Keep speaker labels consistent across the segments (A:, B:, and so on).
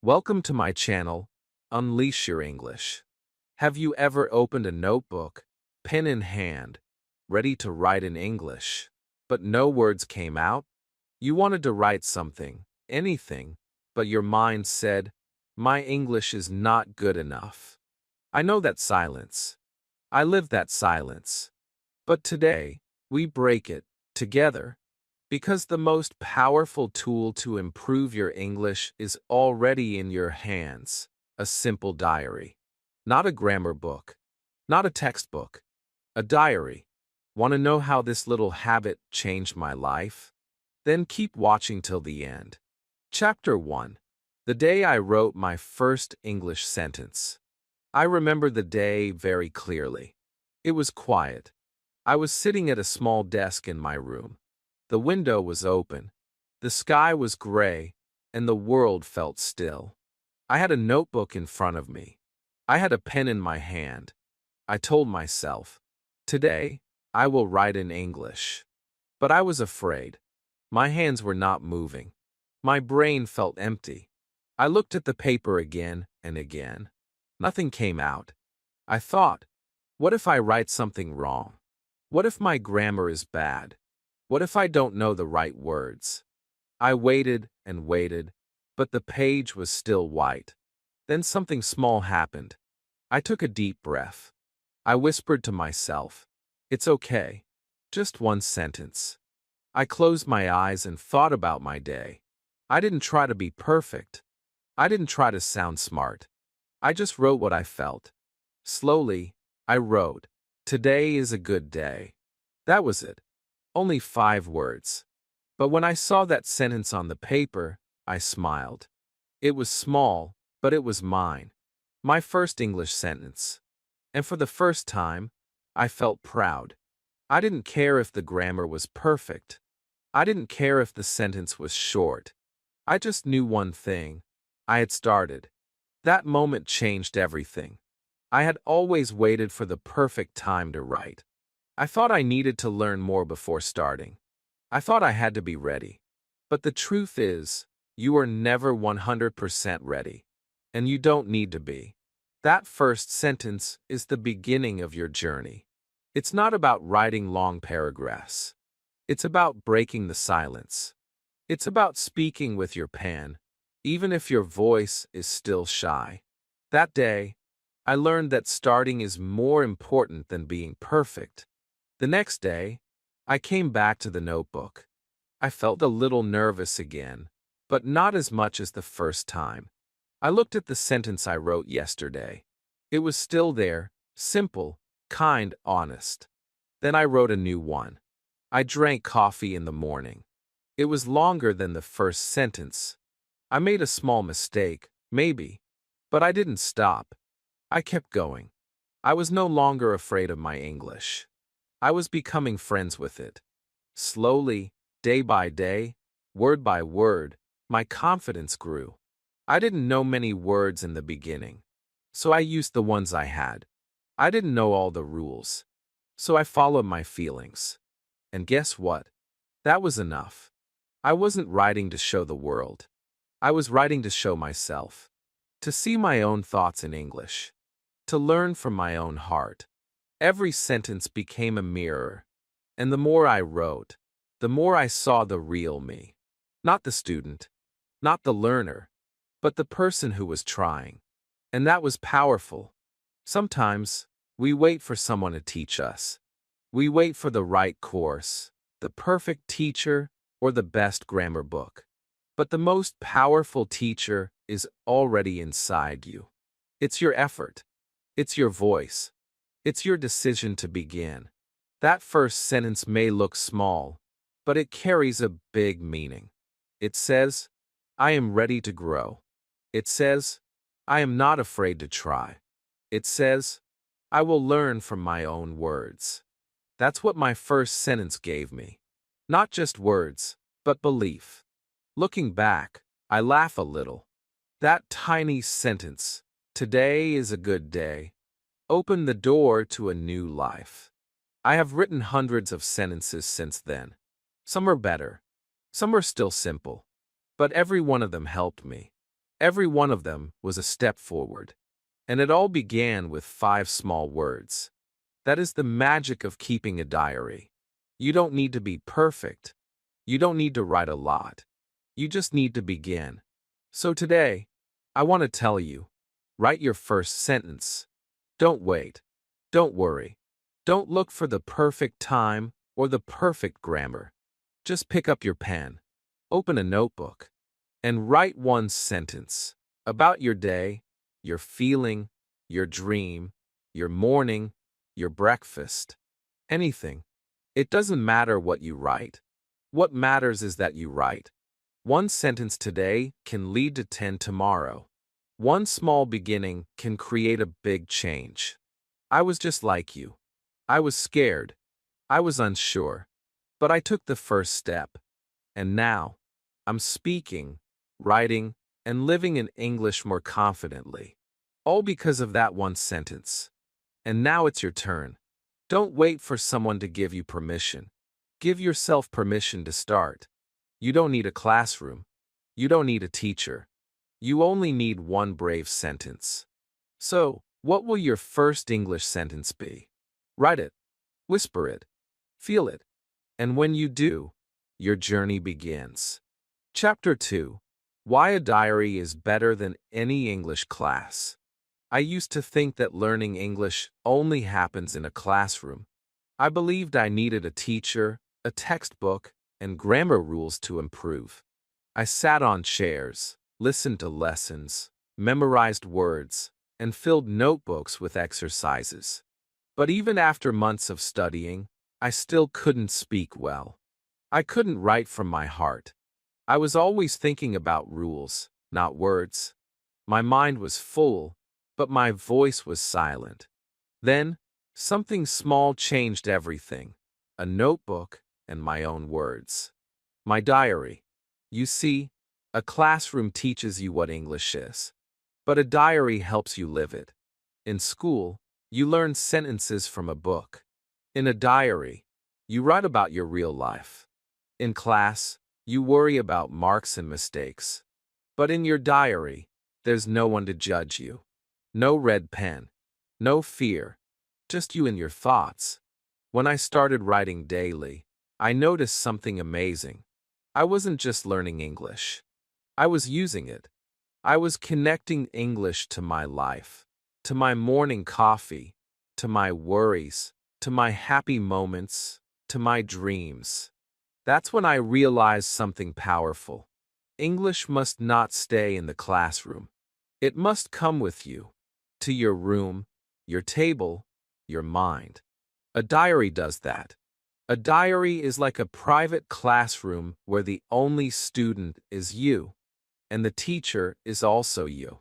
A: Welcome to my channel, Unleash Your English. Have you ever opened a notebook, pen in hand, ready to write in English, but no words came out? You wanted to write something, anything, but your mind said, "My English is not good enough." I know that silence. I live that silence. But today, we break it, together. Because the most powerful tool to improve your English is already in your hands, a simple diary. Not a grammar book, not a textbook, a diary. Want to know how this little habit changed my life? Then keep watching till the end. Chapter 1. The day I wrote my first English sentence. I remember the day very clearly. It was quiet. I was sitting at a small desk in my room. The window was open, the sky was gray, and the world felt still. I had a notebook in front of me. I had a pen in my hand. I told myself, today, I will write in English. But I was afraid. My hands were not moving. My brain felt empty. I looked at the paper again and again. Nothing came out. I thought, what if I write something wrong? What if my grammar is bad? What if I don't know the right words? I waited and waited, but the page was still white. Then something small happened. I took a deep breath. I whispered to myself, "It's okay. Just one sentence." I closed my eyes and thought about my day. I didn't try to be perfect. I didn't try to sound smart. I just wrote what I felt. Slowly, I wrote, "Today is a good day." That was it. Only 5 words. But when I saw that sentence on the paper, I smiled. It was small, but it was mine. My first English sentence. And for the first time, I felt proud. I didn't care if the grammar was perfect. I didn't care if the sentence was short. I just knew one thing. I had started. That moment changed everything. I had always waited for the perfect time to write. I thought I needed to learn more before starting. I thought I had to be ready. But the truth is, you are never 100% ready. And you don't need to be. That first sentence is the beginning of your journey. It's not about writing long paragraphs. It's about breaking the silence. It's about speaking with your pen, even if your voice is still shy. That day, I learned that starting is more important than being perfect. The next day, I came back to the notebook. I felt a little nervous again, but not as much as the first time. I looked at the sentence I wrote yesterday. It was still there, simple, kind, honest. Then I wrote a new one. I drank coffee in the morning. It was longer than the first sentence. I made a small mistake, maybe, but I didn't stop. I kept going. I was no longer afraid of my English. I was becoming friends with it. Slowly, day by day, word by word, my confidence grew. I didn't know many words in the beginning, so I used the ones I had. I didn't know all the rules, so I followed my feelings. And guess what? That was enough. I wasn't writing to show the world. I was writing to show myself, to see my own thoughts in English, to learn from my own heart. Every sentence became a mirror, and the more I wrote, the more I saw the real me. Not the student, not the learner, but the person who was trying. And that was powerful. Sometimes, we wait for someone to teach us. We wait for the right course, the perfect teacher, or the best grammar book. But the most powerful teacher is already inside you. It's your effort. It's your voice. It's your decision to begin. That first sentence may look small, but it carries a big meaning. It says, "I am ready to grow." It says, "I am not afraid to try." It says, "I will learn from my own words." That's what my first sentence gave me. Not just words, but belief. Looking back, I laugh a little. That tiny sentence, "Today is a good day," opened the door to a new life. I have written hundreds of sentences since then. Some are better. Some are still simple. But every one of them helped me. Every one of them was a step forward. And it all began with 5 small words. That is the magic of keeping a diary. You don't need to be perfect. You don't need to write a lot. You just need to begin. So today, I want to tell you, write your first sentence. Don't wait. Don't worry. Don't look for the perfect time or the perfect grammar. Just pick up your pen, open a notebook, and write one sentence about your day, your feeling, your dream, your morning, your breakfast, anything. It doesn't matter what you write. What matters is that you write. One sentence today can lead to 10 tomorrow. One small beginning can create a big change. I was just like you. I was scared. I was unsure. But I took the first step. And now, I'm speaking, writing, and living in English more confidently. All because of that one sentence. And now it's your turn. Don't wait for someone to give you permission. Give yourself permission to start. You don't need a classroom. You don't need a teacher. You only need one brave sentence. So, what will your first English sentence be? Write it. Whisper it. Feel it. And when you do, your journey begins. Chapter 2. Why a diary is better than any English class. I used to think that learning English only happens in a classroom. I believed I needed a teacher, a textbook, and grammar rules to improve. I sat on chairs, listened to lessons, memorized words, and filled notebooks with exercises. But even after months of studying, I still couldn't speak well. I couldn't write from my heart. I was always thinking about rules, not words. My mind was full, but my voice was silent. Then, something small changed everything. A notebook and my own words. My diary. You see, a classroom teaches you what English is, but a diary helps you live it. In school, you learn sentences from a book. In a diary, you write about your real life. In class, you worry about marks and mistakes. But in your diary, there's no one to judge you. No red pen. No fear. Just you and your thoughts. When I started writing daily, I noticed something amazing. I wasn't just learning English. I was using it. I was connecting English to my life, to my morning coffee, to my worries, to my happy moments, to my dreams. That's when I realized something powerful. English must not stay in the classroom. It must come with you, to your room, your table, your mind. A diary does that. A diary is like a private classroom where the only student is you, and the teacher is also you.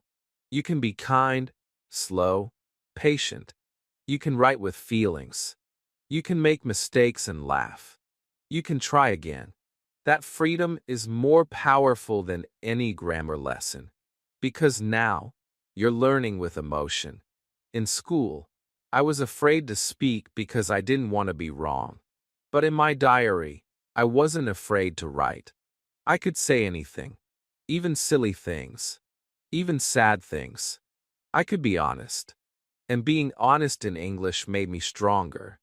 A: You can be kind, slow, patient. You can write with feelings. You can make mistakes and laugh. You can try again. That freedom is more powerful than any grammar lesson. Because now, you're learning with emotion. In school, I was afraid to speak because I didn't want to be wrong. But in my diary, I wasn't afraid to write. I could say anything, even silly things, even sad things. I could be honest. And being honest in English made me stronger.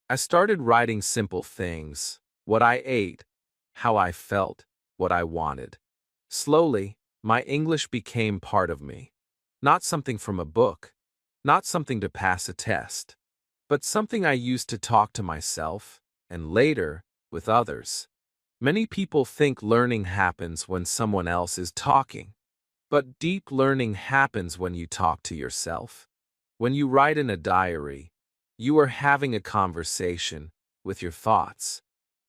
A: I started writing simple things, what I ate, how I felt, what I wanted. Slowly, my English became part of me. Not something from a book, not something to pass a test, but something I used to talk to myself, and later, with others. Many people think learning happens when someone else is talking. But deep learning happens when you talk to yourself. When you write in a diary, you are having a conversation with your thoughts.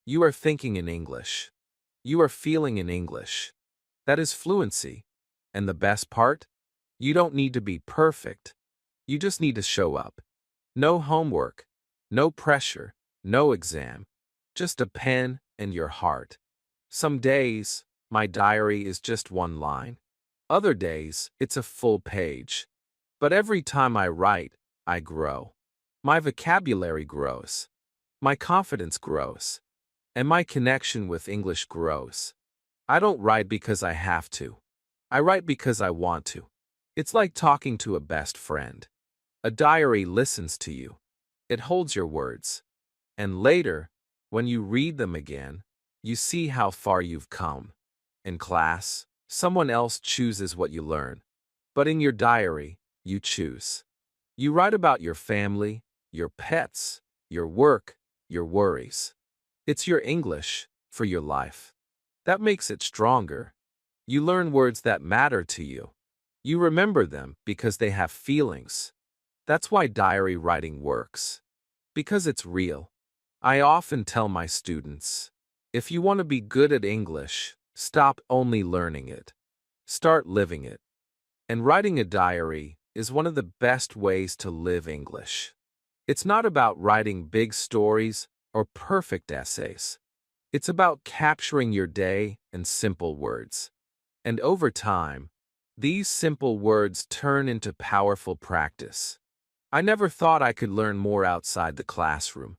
A: You are thinking in English. You are feeling in English. That is fluency. And the best part? You don't need to be perfect. You just need to show up. No homework, no pressure, no exam. Just a pen and your heart. Some days, my diary is just one line. Other days, it's a full page. But every time I write, I grow. My vocabulary grows. My confidence grows. And my connection with English grows. I don't write because I have to. I write because I want to. It's like talking to a best friend. A diary listens to you. It holds your words. And later, when you read them again, you see how far you've come. In class, someone else chooses what you learn. But in your diary, you choose. You write about your family, your pets, your work, your worries. It's your English for your life. That makes it stronger. You learn words that matter to you. You remember them because they have feelings. That's why diary writing works. Because it's real. I often tell my students, if you want to be good at English, stop only learning it. Start living it. And writing a diary is one of the best ways to live English. It's not about writing big stories or perfect essays. It's about capturing your day in simple words. And over time, these simple words turn into powerful practice. I never thought I could learn more outside the classroom.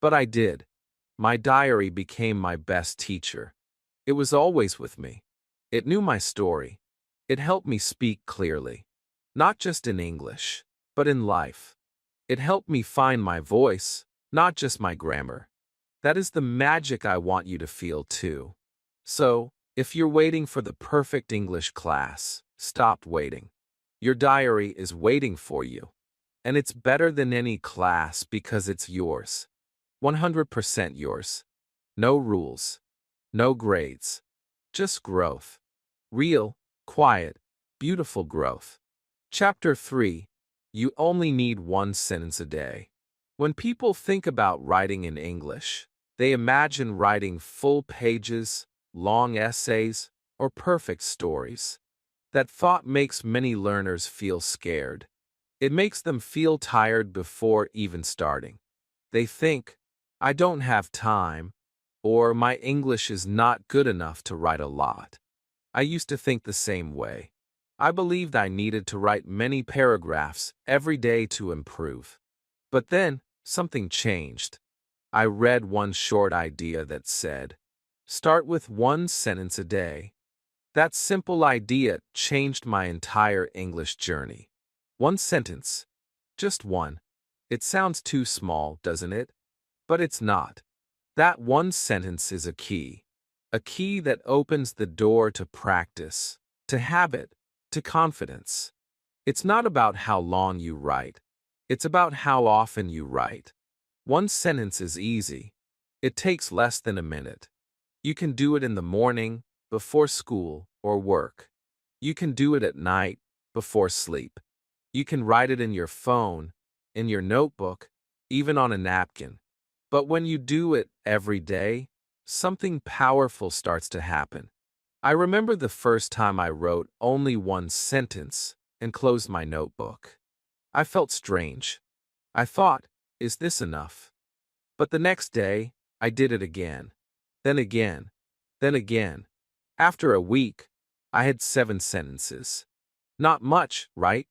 A: But I did. My diary became my best teacher. It was always with me. It knew my story. It helped me speak clearly. Not just in English, but in life. It helped me find my voice, not just my grammar. That is the magic I want you to feel too. So, if you're waiting for the perfect English class, stop waiting. Your diary is waiting for you. And it's better than any class because it's yours. 100% yours. No rules. No grades. Just growth. Real, quiet, beautiful growth. Chapter 3. You only need one sentence a day. When people think about writing in English, they imagine writing full pages, long essays, or perfect stories. That thought makes many learners feel scared. It makes them feel tired before even starting. They think, I don't have time, or my English is not good enough to write a lot. I used to think the same way. I believed I needed to write many paragraphs every day to improve. But then, something changed. I read one short idea that said, start with one sentence a day. That simple idea changed my entire English journey. One sentence. Just one. It sounds too small, doesn't it? But it's not. That one sentence is a key. A key that opens the door to practice, to habit, to confidence. It's not about how long you write. It's about how often you write. One sentence is easy. It takes less than a minute. You can do it in the morning, before school or work. You can do it at night, before sleep. You can write it in your phone, in your notebook, even on a napkin. But when you do it every day, something powerful starts to happen. I remember the first time I wrote only one sentence and closed my notebook. I felt strange. I thought, is this enough? But the next day, I did it again. Then again. Then again. After a week, I had 7 sentences. Not much, right?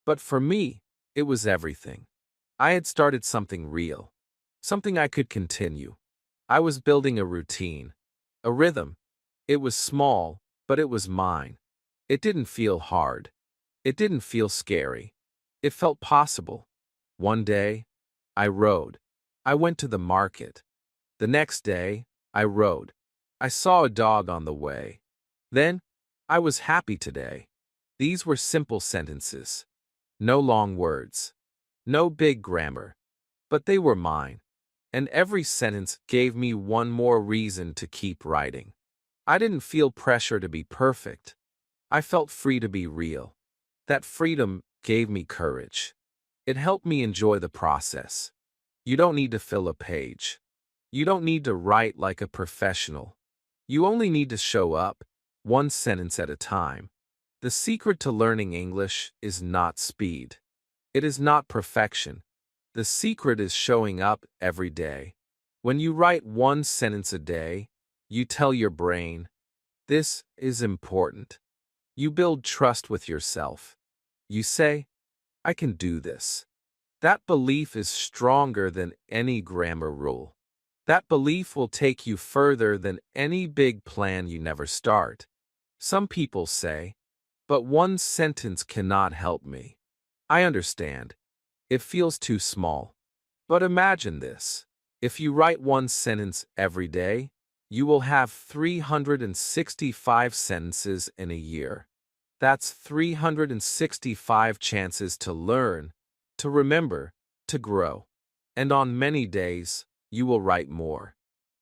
A: But for me, it was everything. I had started something real. Something I could continue. I was building a routine. A rhythm. It was small, but it was mine. It didn't feel hard. It didn't feel scary. It felt possible. One day, I rode. I went to the market. The next day, I rode. I saw a dog on the way. Then, I was happy today. These were simple sentences. No long words. No big grammar. But they were mine. And every sentence gave me one more reason to keep writing. I didn't feel pressure to be perfect. I felt free to be real. That freedom gave me courage. It helped me enjoy the process. You don't need to fill a page. You don't need to write like a professional. You only need to show up, one sentence at a time. The secret to learning English is not speed. It is not perfection. The secret is showing up every day. When you write one sentence a day, you tell your brain, this is important. You build trust with yourself. You say, I can do this. That belief is stronger than any grammar rule. That belief will take you further than any big plan you never start. Some people say, But one sentence cannot help me. I understand. It feels too small. But imagine this. If you write one sentence every day, you will have 365 sentences in a year. That's 365 chances to learn, to remember, to grow. And on many days, you will write more.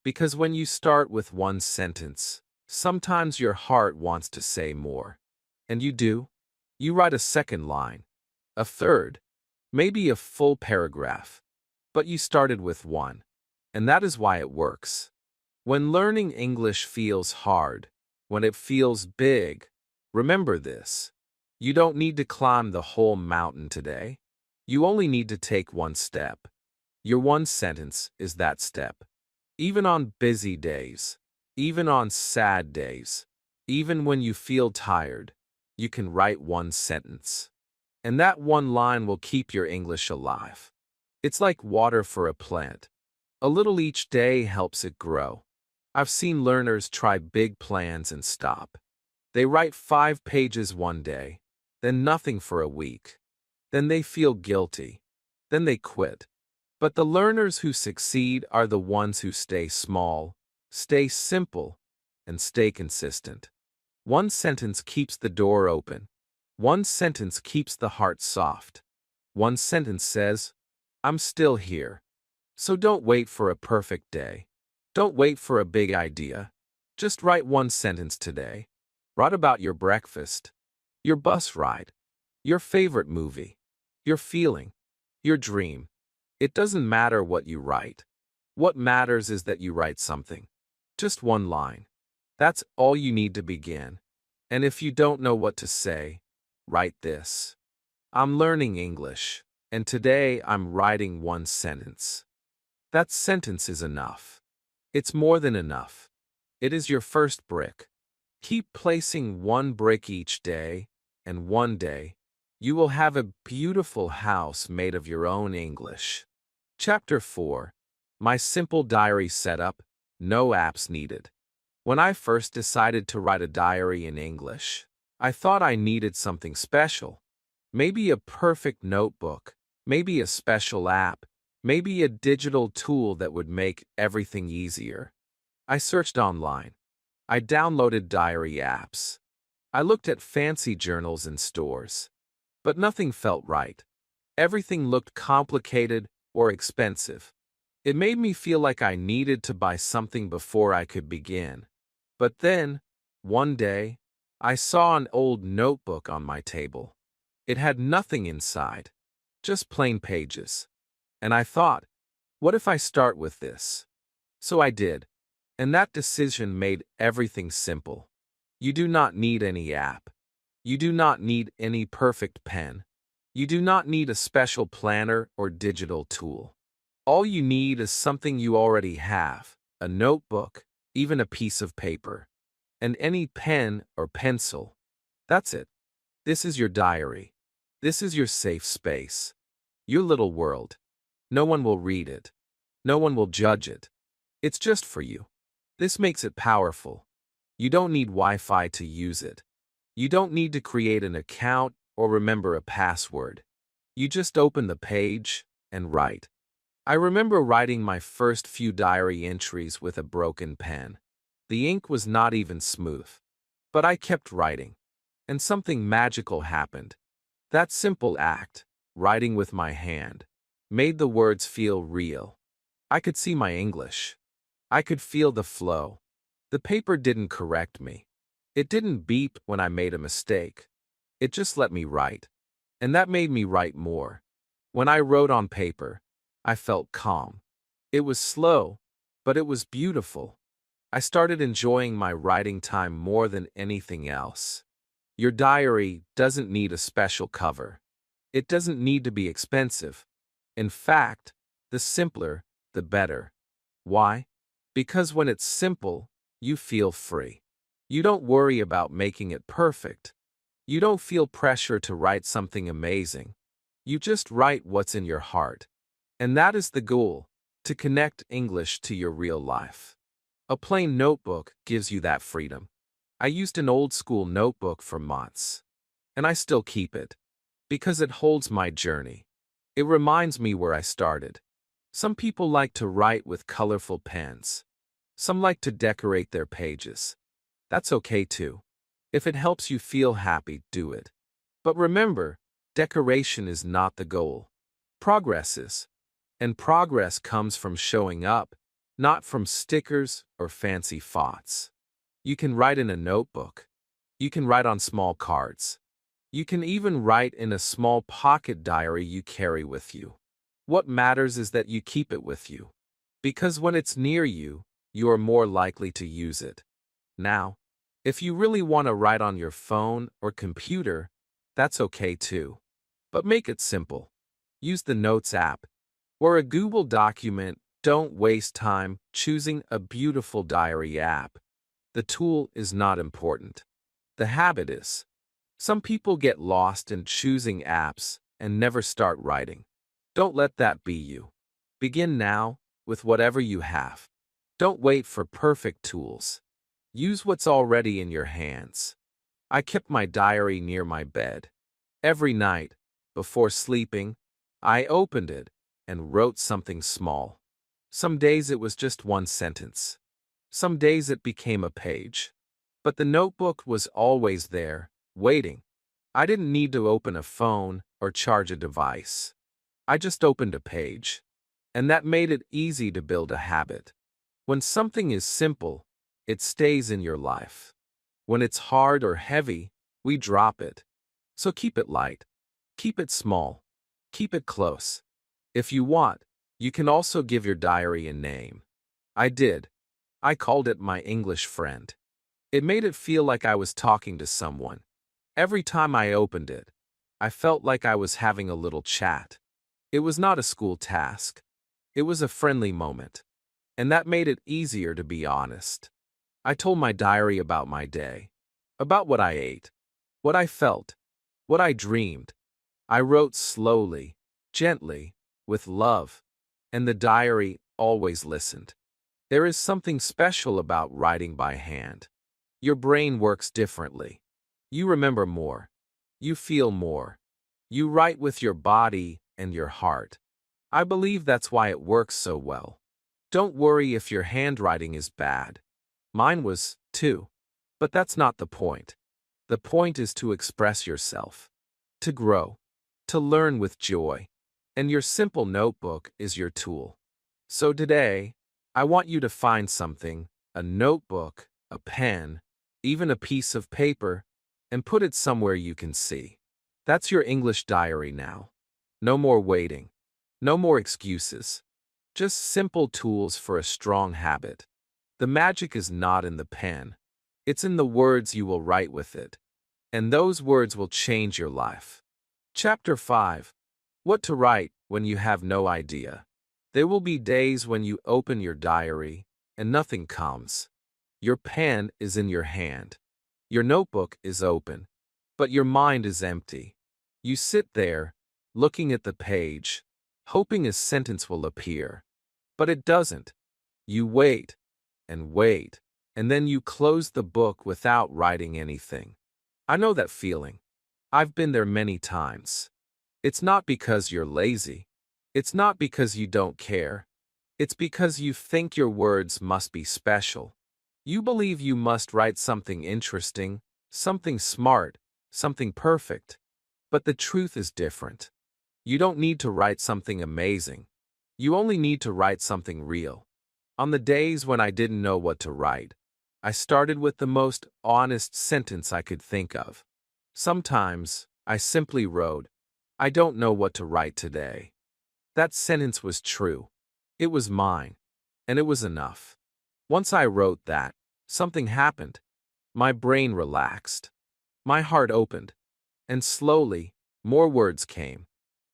A: Because when you start with one sentence, sometimes your heart wants to say more. And you do. You write a second line, a third, maybe a full paragraph. But you started with one. And that is why it works. When learning English feels hard, when it feels big, remember this. You don't need to climb the whole mountain today. You only need to take one step. Your one sentence is that step. Even on busy days, even on sad days, even when you feel tired, you can write one sentence. And that one line will keep your English alive. It's like water for a plant. A little each day helps it grow. I've seen learners try big plans and stop. They write 5 pages one day, then nothing for a week. Then they feel guilty. Then they quit. But the learners who succeed are the ones who stay small, stay simple, and stay consistent. One sentence keeps the door open. One sentence keeps the heart soft. One sentence says, I'm still here. So don't wait for a perfect day. Don't wait for a big idea. Just write one sentence today. Write about your breakfast, your bus ride, your favorite movie, your feeling, your dream. It doesn't matter what you write. What matters is that you write something. Just one line. That's all you need to begin. And if you don't know what to say, write this. I'm learning English, and today I'm writing one sentence. That sentence is enough. It's more than enough. It is your first brick. Keep placing one brick each day, and one day, you will have a beautiful house made of your own English. Chapter 4. My simple diary setup, no apps needed. When I first decided to write a diary in English, I thought I needed something special. Maybe a perfect notebook, maybe a special app, maybe a digital tool that would make everything easier. I searched online. I downloaded diary apps. I looked at fancy journals in stores. But nothing felt right. Everything looked complicated or expensive. It made me feel like I needed to buy something before I could begin. But then, one day, I saw an old notebook on my table. It had nothing inside, just plain pages. And I thought, what if I start with this? So I did. And that decision made everything simple. You do not need any app. You do not need any perfect pen. You do not need a special planner or digital tool. All you need is something you already have, a notebook, even a piece of paper, and any pen or pencil. That's it. This is your diary. This is your safe space. Your little world. No one will read it. No one will judge it. It's just for you. This makes it powerful. You don't need Wi-Fi to use it. You don't need to create an account or remember a password. You just open the page and write. I remember writing my first few diary entries with a broken pen. The ink was not even smooth. But I kept writing. And something magical happened. That simple act, writing with my hand, made the words feel real. I could see my English. I could feel the flow. The paper didn't correct me. It didn't beep when I made a mistake. It just let me write. And that made me write more. When I wrote on paper, I felt calm. It was slow, but it was beautiful. I started enjoying my writing time more than anything else. Your diary doesn't need a special cover. It doesn't need to be expensive. In fact, the simpler, the better. Why? Because when it's simple, you feel free. You don't worry about making it perfect. You don't feel pressure to write something amazing. You just write what's in your heart. And that is the goal, to connect English to your real life. A plain notebook gives you that freedom. I used an old-school notebook for months. and I still keep it. Because it holds my journey. It reminds me where I started. Some people like to write with colorful pens. Some like to decorate their pages. That's okay too. If it helps you feel happy, do it. But remember, decoration is not the goal. Progress is. And progress comes from showing up, not from stickers or fancy fonts. You can write in a notebook. You can write on small cards. You can even write in a small pocket diary you carry with you. What matters is that you keep it with you. Because when it's near you, you are more likely to use it. Now, if you really want to write on your phone or computer, that's okay too. But make it simple. Use the Notes app or a Google document. Don't waste time choosing a beautiful diary app. The tool is not important. The habit is. Some people get lost in choosing apps and never start writing. Don't let that be you. Begin now with whatever you have. Don't wait for perfect tools. Use what's already in your hands. I kept my diary near my bed. Every night, before sleeping, I opened it and wrote something small. Some days it was just one sentence. Some days it became a page. But the notebook was always there, waiting. I didn't need to open a phone or charge a device. I just opened a page. And that made it easy to build a habit. When something is simple, it stays in your life. When it's hard or heavy, we drop it. So keep it light. Keep it small. Keep it close. If you want, you can also give your diary a name. I did. I called it my English friend. It made it feel like I was talking to someone. Every time I opened it, I felt like I was having a little chat. It was not a school task. It was a friendly moment. And that made it easier to be honest. I told my diary about my day, about what I ate, what I felt, what I dreamed. I wrote slowly, gently, with love, and the diary always listened. There is something special about writing by hand. Your brain works differently. You remember more. You feel more. You write with your body and your heart. I believe that's why it works so well. Don't worry if your handwriting is bad. Mine was, too. But that's not the point. The point is to express yourself, to grow, to learn with joy. And your simple notebook is your tool. So today, I want you to find something, a notebook, a pen, even a piece of paper, and put it somewhere you can see. That's your English diary now. No more waiting. No more excuses. Just simple tools for a strong habit. The magic is not in the pen. It's in the words you will write with it. And those words will change your life. Chapter 5. What to write when you have no idea. There will be days when you open your diary and nothing comes. Your pen is in your hand. Your notebook is open, but your mind is empty. You sit there, looking at the page, hoping a sentence will appear. But it doesn't. You wait, and then you close the book without writing anything. I know that feeling. I've been there many times. It's not because you're lazy. It's not because you don't care. It's because you think your words must be special. You believe you must write something interesting, something smart, something perfect. But the truth is different. You don't need to write something amazing. You only need to write something real. On the days when I didn't know what to write, I started with the most honest sentence I could think of. Sometimes, I simply wrote, "I don't know what to write today." That sentence was true. It was mine. And it was enough. Once I wrote that, something happened. My brain relaxed. My heart opened. And slowly, more words came.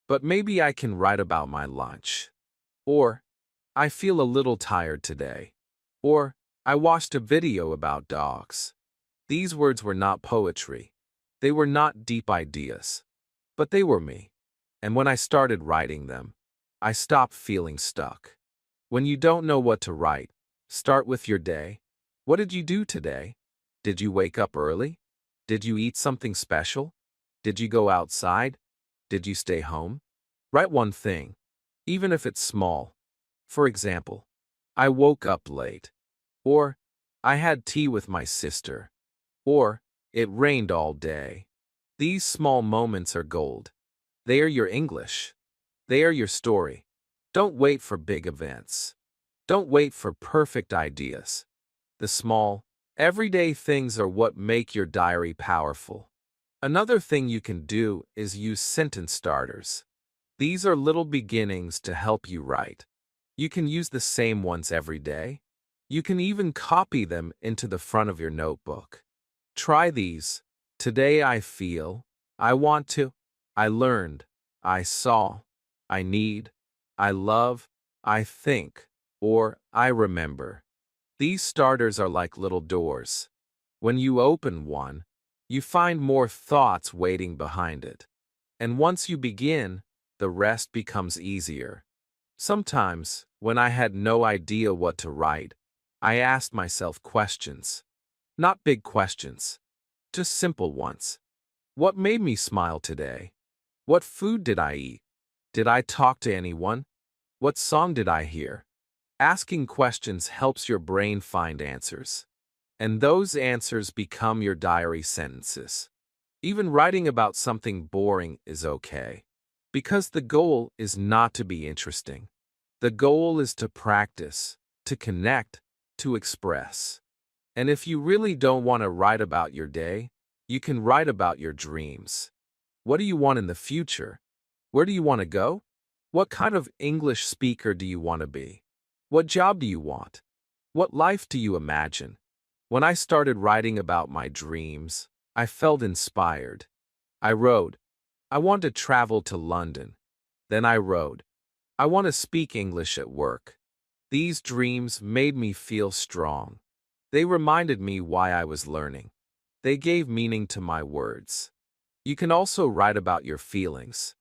A: But maybe I can write about my lunch. Or, I feel a little tired today. Or, I watched a video about dogs. These words were not poetry. They were not deep ideas. But they were me. And when I started writing them, I stopped feeling stuck. When you don't know what to write, start with your day. What did you do today? Did you wake up early? Did you eat something special? Did you go outside? Did you stay home? Write one thing, even if it's small. For example, I woke up late. Or, I had tea with my sister. Or, it rained all day. These small moments are gold. They are your English. They are your story. Don't wait for big events. Don't wait for perfect ideas. The small, everyday things are what make your diary powerful. Another thing you can do is use sentence starters. These are little beginnings to help you write. You can use the same ones every day. You can even copy them into the front of your notebook. Try these. Today I feel, I want to, I learned, I saw, I need, I love, I think, or I remember. These starters are like little doors. When you open one, you find more thoughts waiting behind it. And once you begin, the rest becomes easier. Sometimes, when I had no idea what to write, I asked myself questions. Not big questions, just simple ones. What made me smile today? What food did I eat? Did I talk to anyone? What song did I hear? Asking questions helps your brain find answers. And those answers become your diary sentences. Even writing about something boring is okay. Because the goal is not to be interesting. The goal is to practice, to connect, to express. And if you really don't want to write about your day, you can write about your dreams. What do you want in the future? Where do you want to go? What kind of English speaker do you want to be? What job do you want? What life do you imagine? When I started writing about my dreams, I felt inspired. I wrote, I want to travel to London. Then I wrote, I want to speak English at work. These dreams made me feel strong. They reminded me why I was learning. They gave meaning to my words. You can also write about your feelings,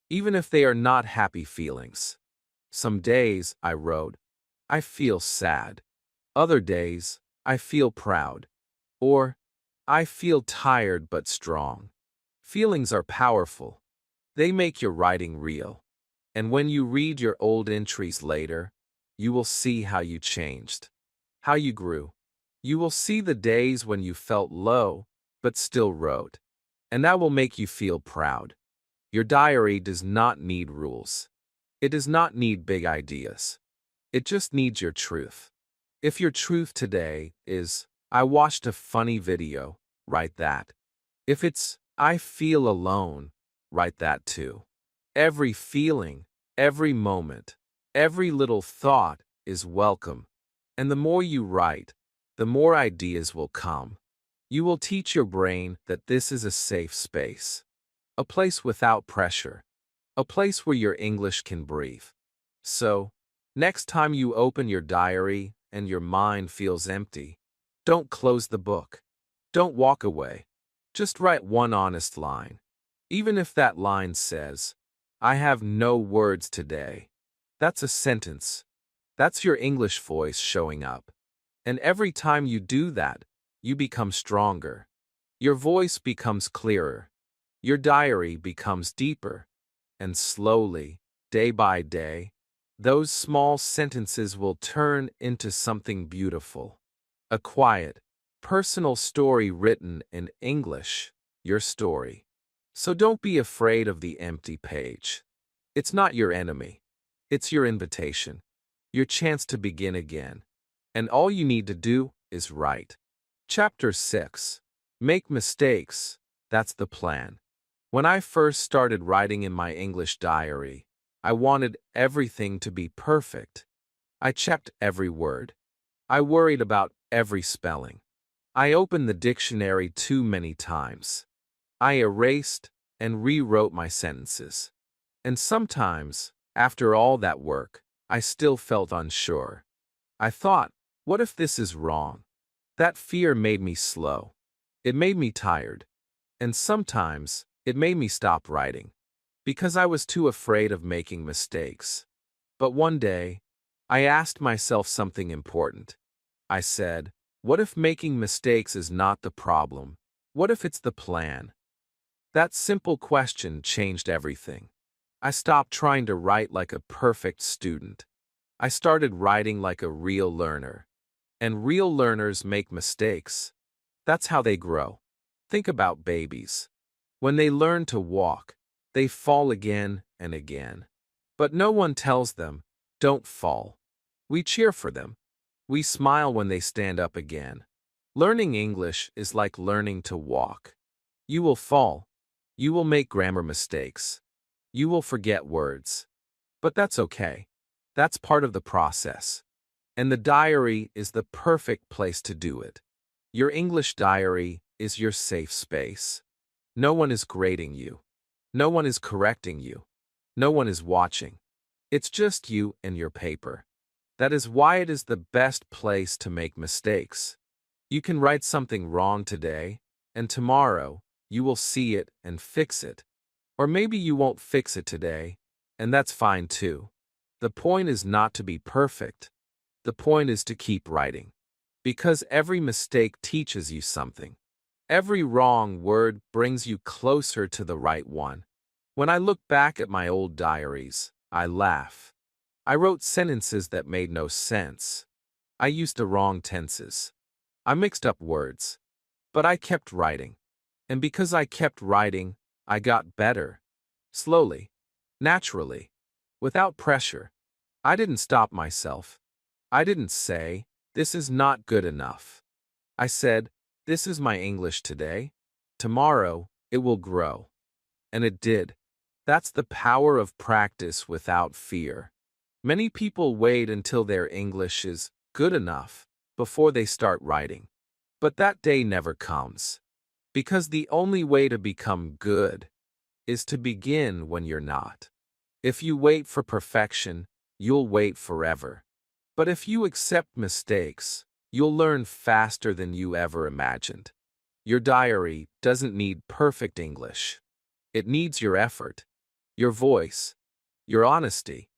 A: even if they are not happy feelings. Some days, I wrote, I feel sad. Other days, I feel proud. Or, I feel tired but strong. Feelings are powerful. They make your writing real. And when you read your old entries later, you will see how you changed, how you grew. You will see the days when you felt low, but still wrote. And that will make you feel proud. Your diary does not need rules. It does not need big ideas. It just needs your truth. If your truth today is, I watched a funny video, write that. If it's, I feel alone, write that too. Every feeling, every moment, every little thought is welcome. And the more you write, the more ideas will come. You will teach your brain that this is a safe space. A place without pressure. A place where your English can breathe. So, next time you open your diary and your mind feels empty, don't close the book. Don't walk away. Just write one honest line. Even if that line says, I have no words today. That's a sentence. That's your English voice showing up. And every time you do that, you become stronger. Your voice becomes clearer. Your diary becomes deeper. And slowly, day by day, those small sentences will turn into something beautiful. A quiet, personal story written in English, your story. So don't be afraid of the empty page. It's not your enemy. It's your invitation, your chance to begin again. And all you need to do is write. Chapter 6. Make mistakes. That's the plan. When I first started writing in my English diary, I wanted everything to be perfect. I checked every word. I worried about every spelling. I opened the dictionary too many times. I erased and rewrote my sentences. And sometimes, after all that work, I still felt unsure. I thought, what if this is wrong? That fear made me slow. It made me tired. And sometimes, it made me stop writing. Because I was too afraid of making mistakes. But one day, I asked myself something important. I said, what if making mistakes is not the problem? What if it's the plan? That simple question changed everything. I stopped trying to write like a perfect student. I started writing like a real learner. And real learners make mistakes. That's how they grow. Think about babies. When they learn to walk, they fall again and again. But no one tells them, don't fall. We cheer for them. We smile when they stand up again. Learning English is like learning to walk. You will fall. You will make grammar mistakes. You will forget words. But that's okay. That's part of the process. And the diary is the perfect place to do it. Your English diary is your safe space. No one is grading you. No one is correcting you. No one is watching. It's just you and your paper. That is why it is the best place to make mistakes. You can write something wrong today, and tomorrow you will see it and fix it. Or maybe you won't fix it today, and that's fine too. The point is not to be perfect. The point is to keep writing. Because every mistake teaches you something. Every wrong word brings you closer to the right one. When I look back at my old diaries, I laugh. I wrote sentences that made no sense. I used the wrong tenses. I mixed up words. But I kept writing. And because I kept writing, I got better. Slowly. Naturally. Without pressure. I didn't stop myself. I didn't say, this is not good enough. I said, this is my English today. Tomorrow, it will grow. And it did. That's the power of practice without fear. Many people wait until their English is good enough before they start writing. But that day never comes. Because the only way to become good is to begin when you're not. If you wait for perfection, you'll wait forever. But if you accept mistakes, you'll learn faster than you ever imagined. Your diary doesn't need perfect English. It needs your effort, your voice, your honesty.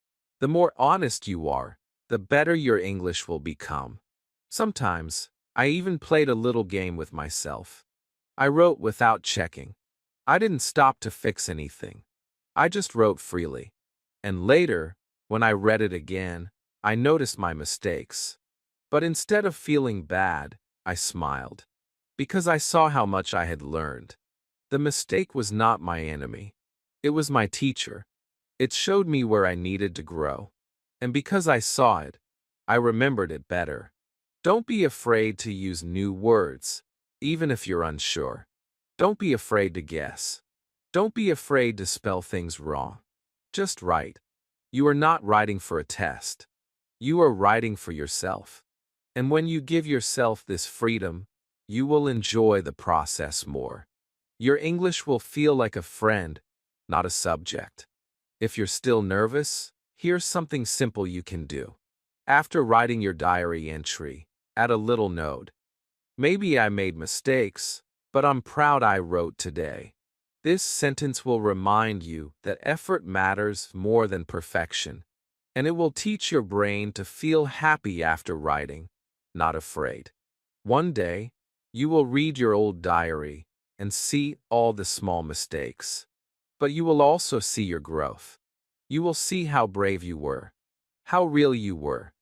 A: The more honest you are, the better your English will become. Sometimes, I even played a little game with myself. I wrote without checking. I didn't stop to fix anything. I just wrote freely. And later, when I read it again, I noticed my mistakes. But instead of feeling bad, I smiled. Because I saw how much I had learned. The mistake was not my enemy. It was my teacher. It showed me where I needed to grow. And because I saw it, I remembered it better. Don't be afraid to use new words, even if you're unsure. Don't be afraid to guess. Don't be afraid to spell things wrong. Just write. You are not writing for a test. You are writing for yourself. And when you give yourself this freedom, you will enjoy the process more. Your English will feel like a friend, not a subject. If you're still nervous, here's something simple you can do. After writing your diary entry, add a little note. Maybe I made mistakes, but I'm proud I wrote today. This sentence will remind you that effort matters more than perfection, and it will teach your brain to feel happy after writing, not afraid. One day, you will read your old diary and see all the small mistakes. But you will also see your growth. You will see how brave you were, how real you were,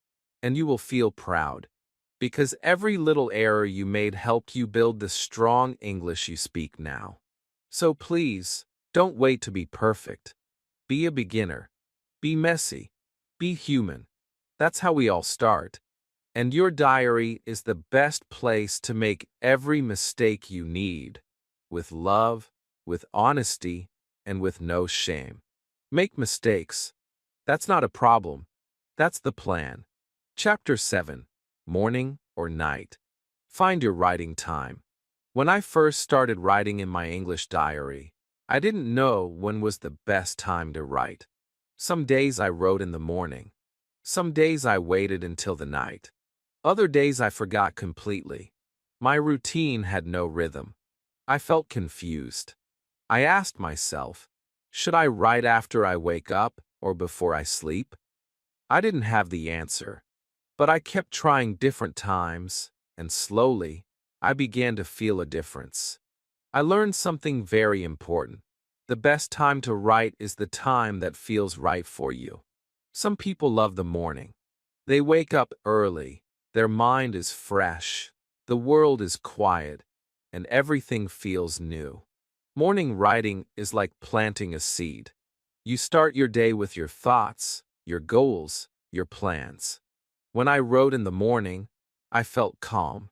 A: and you will feel proud. Because every little error you made helped you build the strong English you speak now. So please, don't wait to be perfect. Be a beginner. Be messy. Be human. That's how we all start. And your diary is the best place to make every mistake you need. With love, with honesty, and with no shame. Make mistakes. That's not a problem. That's the plan. Chapter 7. Morning or night. Find your writing time. When I first started writing in my English diary, I didn't know when was the best time to write. Some days I wrote in the morning. Some days I waited until the night. Other days I forgot completely. My routine had no rhythm. I felt confused. I asked myself, should I write after I wake up or before I sleep? I didn't have the answer. But I kept trying different times, and slowly, I began to feel a difference. I learned something very important. The best time to write is the time that feels right for you. Some people love the morning. They wake up early, their mind is fresh, the world is quiet, and everything feels new. Morning writing is like planting a seed. You start your day with your thoughts, your goals, your plans. When I wrote in the morning, I felt calm.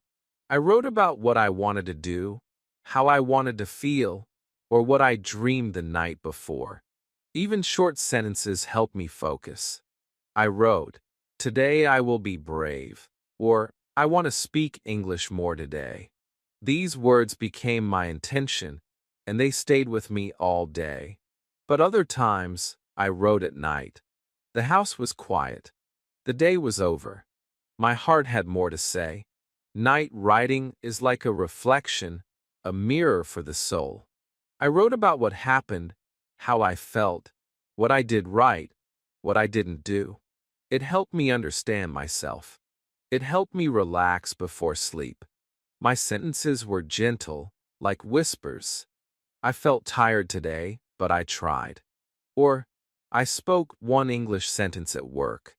A: I wrote about what I wanted to do, how I wanted to feel, or what I dreamed the night before. Even short sentences help me focus. I wrote, "Today I will be brave," or "I want to speak English more today." These words became my intention, and they stayed with me all day. But other times, I wrote at night. The house was quiet. The day was over. My heart had more to say. Night writing is like a reflection, a mirror for the soul. I wrote about what happened, how I felt, what I did right, what I didn't do. It helped me understand myself. It helped me relax before sleep. My sentences were gentle, like whispers. I felt tired today, but I tried. Or, I spoke one English sentence at work.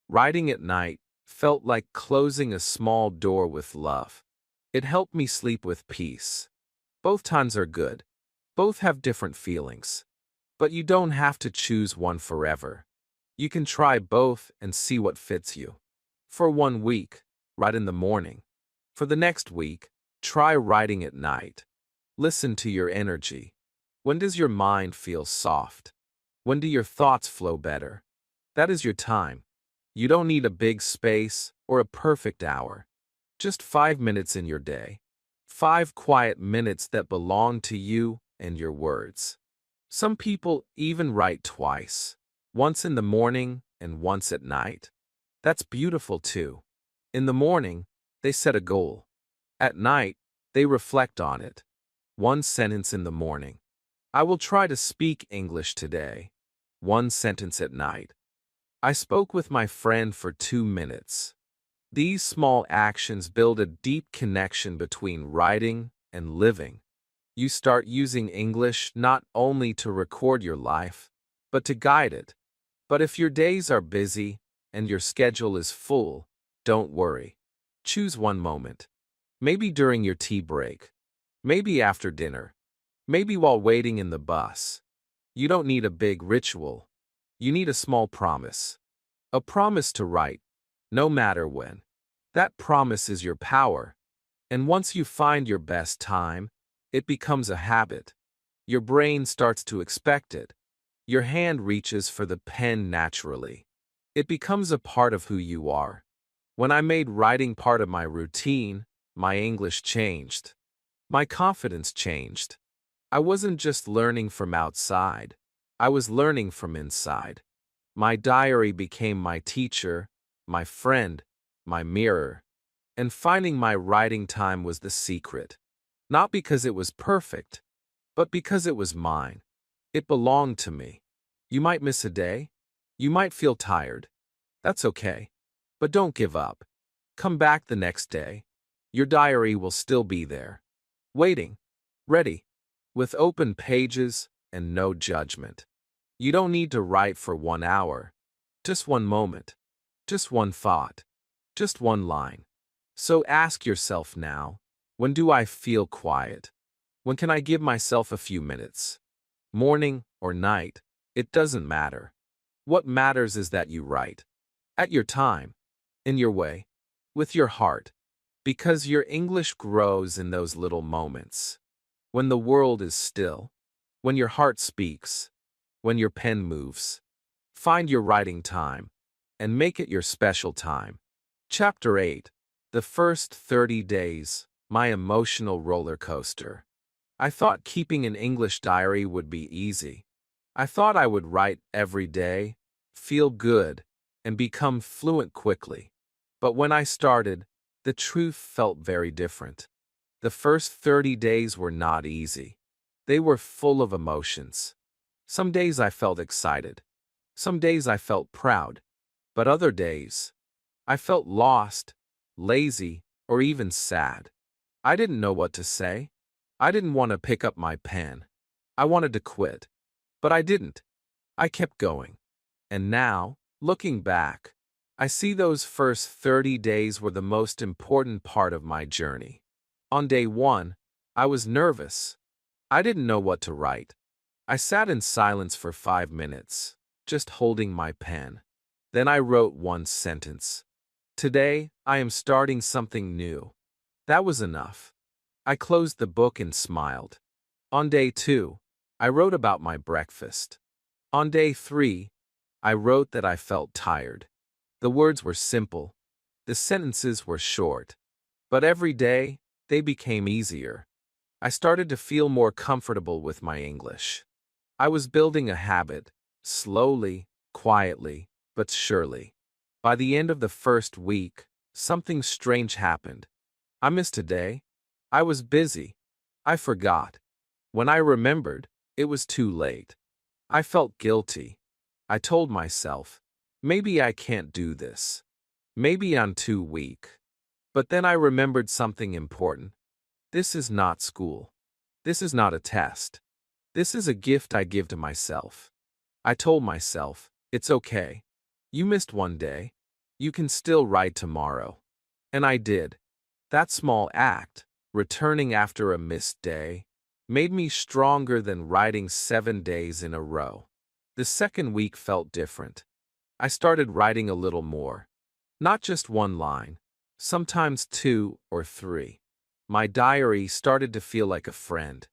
A: Writing at night felt like closing a small door with love. It helped me sleep with peace. Both times are good. Both have different feelings. But you don't have to choose one forever. You can try both and see what fits you. For 1 week, write in the morning. For the next week, try writing at night. Listen to your energy. When does your mind feel soft? When do your thoughts flow better? That is your time. You don't need a big space or a perfect hour. Just 5 minutes in your day. 5 quiet minutes that belong to you and your words. Some people even write twice. Once in the morning and once at night. That's beautiful too. In the morning, they set a goal. At night, they reflect on it. One sentence in the morning. I will try to speak English today. One sentence at night. I spoke with my friend for 2 minutes. These small actions build a deep connection between writing and living. You start using English not only to record your life, but to guide it. But if your days are busy and your schedule is full, don't worry. Choose one moment. Maybe during your tea break. Maybe after dinner. Maybe while waiting in the bus. You don't need a big ritual. You need a small promise. A promise to write, no matter when. That promise is your power. And once you find your best time, it becomes a habit. Your brain starts to expect it. Your hand reaches for the pen naturally. It becomes a part of who you are. When I made writing part of my routine, my English changed. My confidence changed. I wasn't just learning from outside. I was learning from inside. My diary became my teacher, my friend, my mirror. And finding my writing time was the secret. Not because it was perfect, but because it was mine. It belonged to me. You might miss a day. You might feel tired. That's okay. But don't give up. Come back the next day. Your diary will still be there. Waiting. Ready. With open pages and no judgment. You don't need to write for 1 hour. Just one moment. Just one thought. Just one line. So ask yourself now, when do I feel quiet? When can I give myself a few minutes? Morning or night, it doesn't matter. What matters is that you write. At your time. In your way. With your heart. Because your English grows in those little moments. When the world is still. When your heart speaks. When your pen moves. Find your writing time. And make it your special time. Chapter 8. The first 30 days, my emotional roller coaster. I thought keeping an English diary would be easy. I thought I would write every day, feel good, and become fluent quickly. But when I started, the truth felt very different. The first 30 days were not easy. They were full of emotions. Some days I felt excited. Some days I felt proud. But other days, I felt lost, lazy, or even sad. I didn't know what to say. I didn't want to pick up my pen. I wanted to quit. But I didn't. I kept going. And now, looking back, I see those first 30 days were the most important part of my journey. On day 1, I was nervous. I didn't know what to write. I sat in silence for 5 minutes, just holding my pen. Then I wrote one sentence. Today, I am starting something new. That was enough. I closed the book and smiled. On day 2, I wrote about my breakfast. On day 3, I wrote that I felt tired. The words were simple. The sentences were short. But every day, they became easier. I started to feel more comfortable with my English. I was building a habit, slowly, quietly, but surely. By the end of the first week, something strange happened. I missed a day. I was busy. I forgot. When I remembered, it was too late. I felt guilty. I told myself, maybe I can't do this. Maybe I'm too weak. But then I remembered something important. This is not school. This is not a test. This is a gift I give to myself. I told myself, it's okay. You missed one day. You can still write tomorrow. And I did. That small act, returning after a missed day, made me stronger than writing 7 days in a row. The second week felt different. I started writing a little more. Not just one line, sometimes 2 or 3. My diary started to feel like a friend.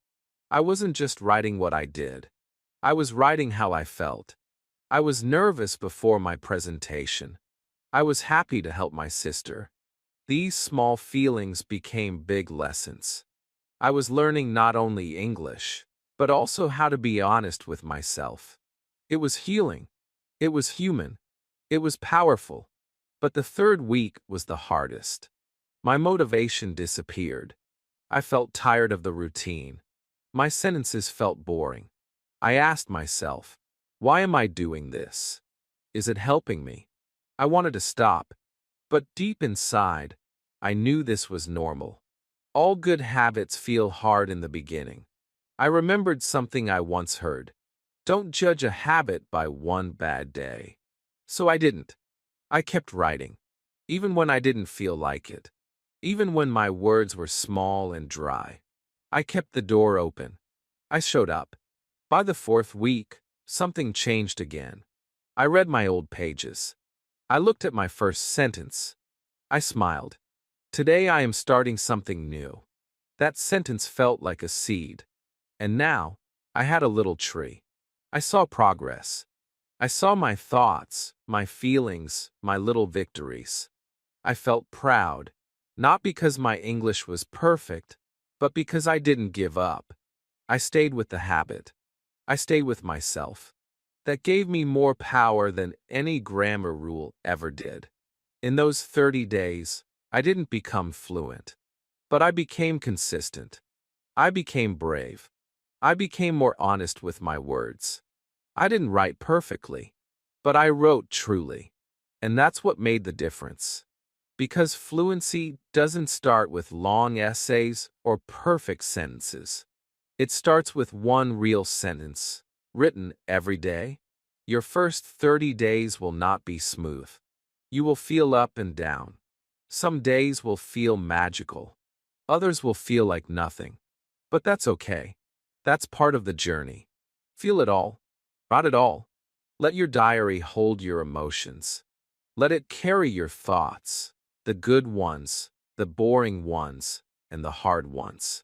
A: I wasn't just writing what I did. I was writing how I felt. I was nervous before my presentation. I was happy to help my sister. These small feelings became big lessons. I was learning not only English, but also how to be honest with myself. It was healing. It was human. It was powerful. But the third week was the hardest. My motivation disappeared. I felt tired of the routine. My sentences felt boring. I asked myself, why am I doing this? Is it helping me? I wanted to stop. But deep inside, I knew this was normal. All good habits feel hard in the beginning. I remembered something I once heard. Don't judge a habit by one bad day. So I didn't. I kept writing, even when I didn't feel like it. Even when my words were small and dry. I kept the door open. I showed up. By the 4th week, something changed again. I read my old pages. I looked at my first sentence. I smiled. Today I am starting something new. That sentence felt like a seed. And now, I had a little tree. I saw progress. I saw my thoughts, my feelings, my little victories. I felt proud, not because my English was perfect, but because I didn't give up. I stayed with the habit. I stayed with myself. That gave me more power than any grammar rule ever did. In those 30 days, I didn't become fluent, but I became consistent. I became brave. I became more honest with my words. I didn't write perfectly, but I wrote truly. And that's what made the difference. Because fluency doesn't start with long essays or perfect sentences. It starts with one real sentence, written every day. Your first 30 days will not be smooth. You will feel up and down. Some days will feel magical. Others will feel like nothing. But that's okay. That's part of the journey. Feel it all. Not at all. Let your diary hold your emotions. Let it carry your thoughts, the good ones, the boring ones, and the hard ones.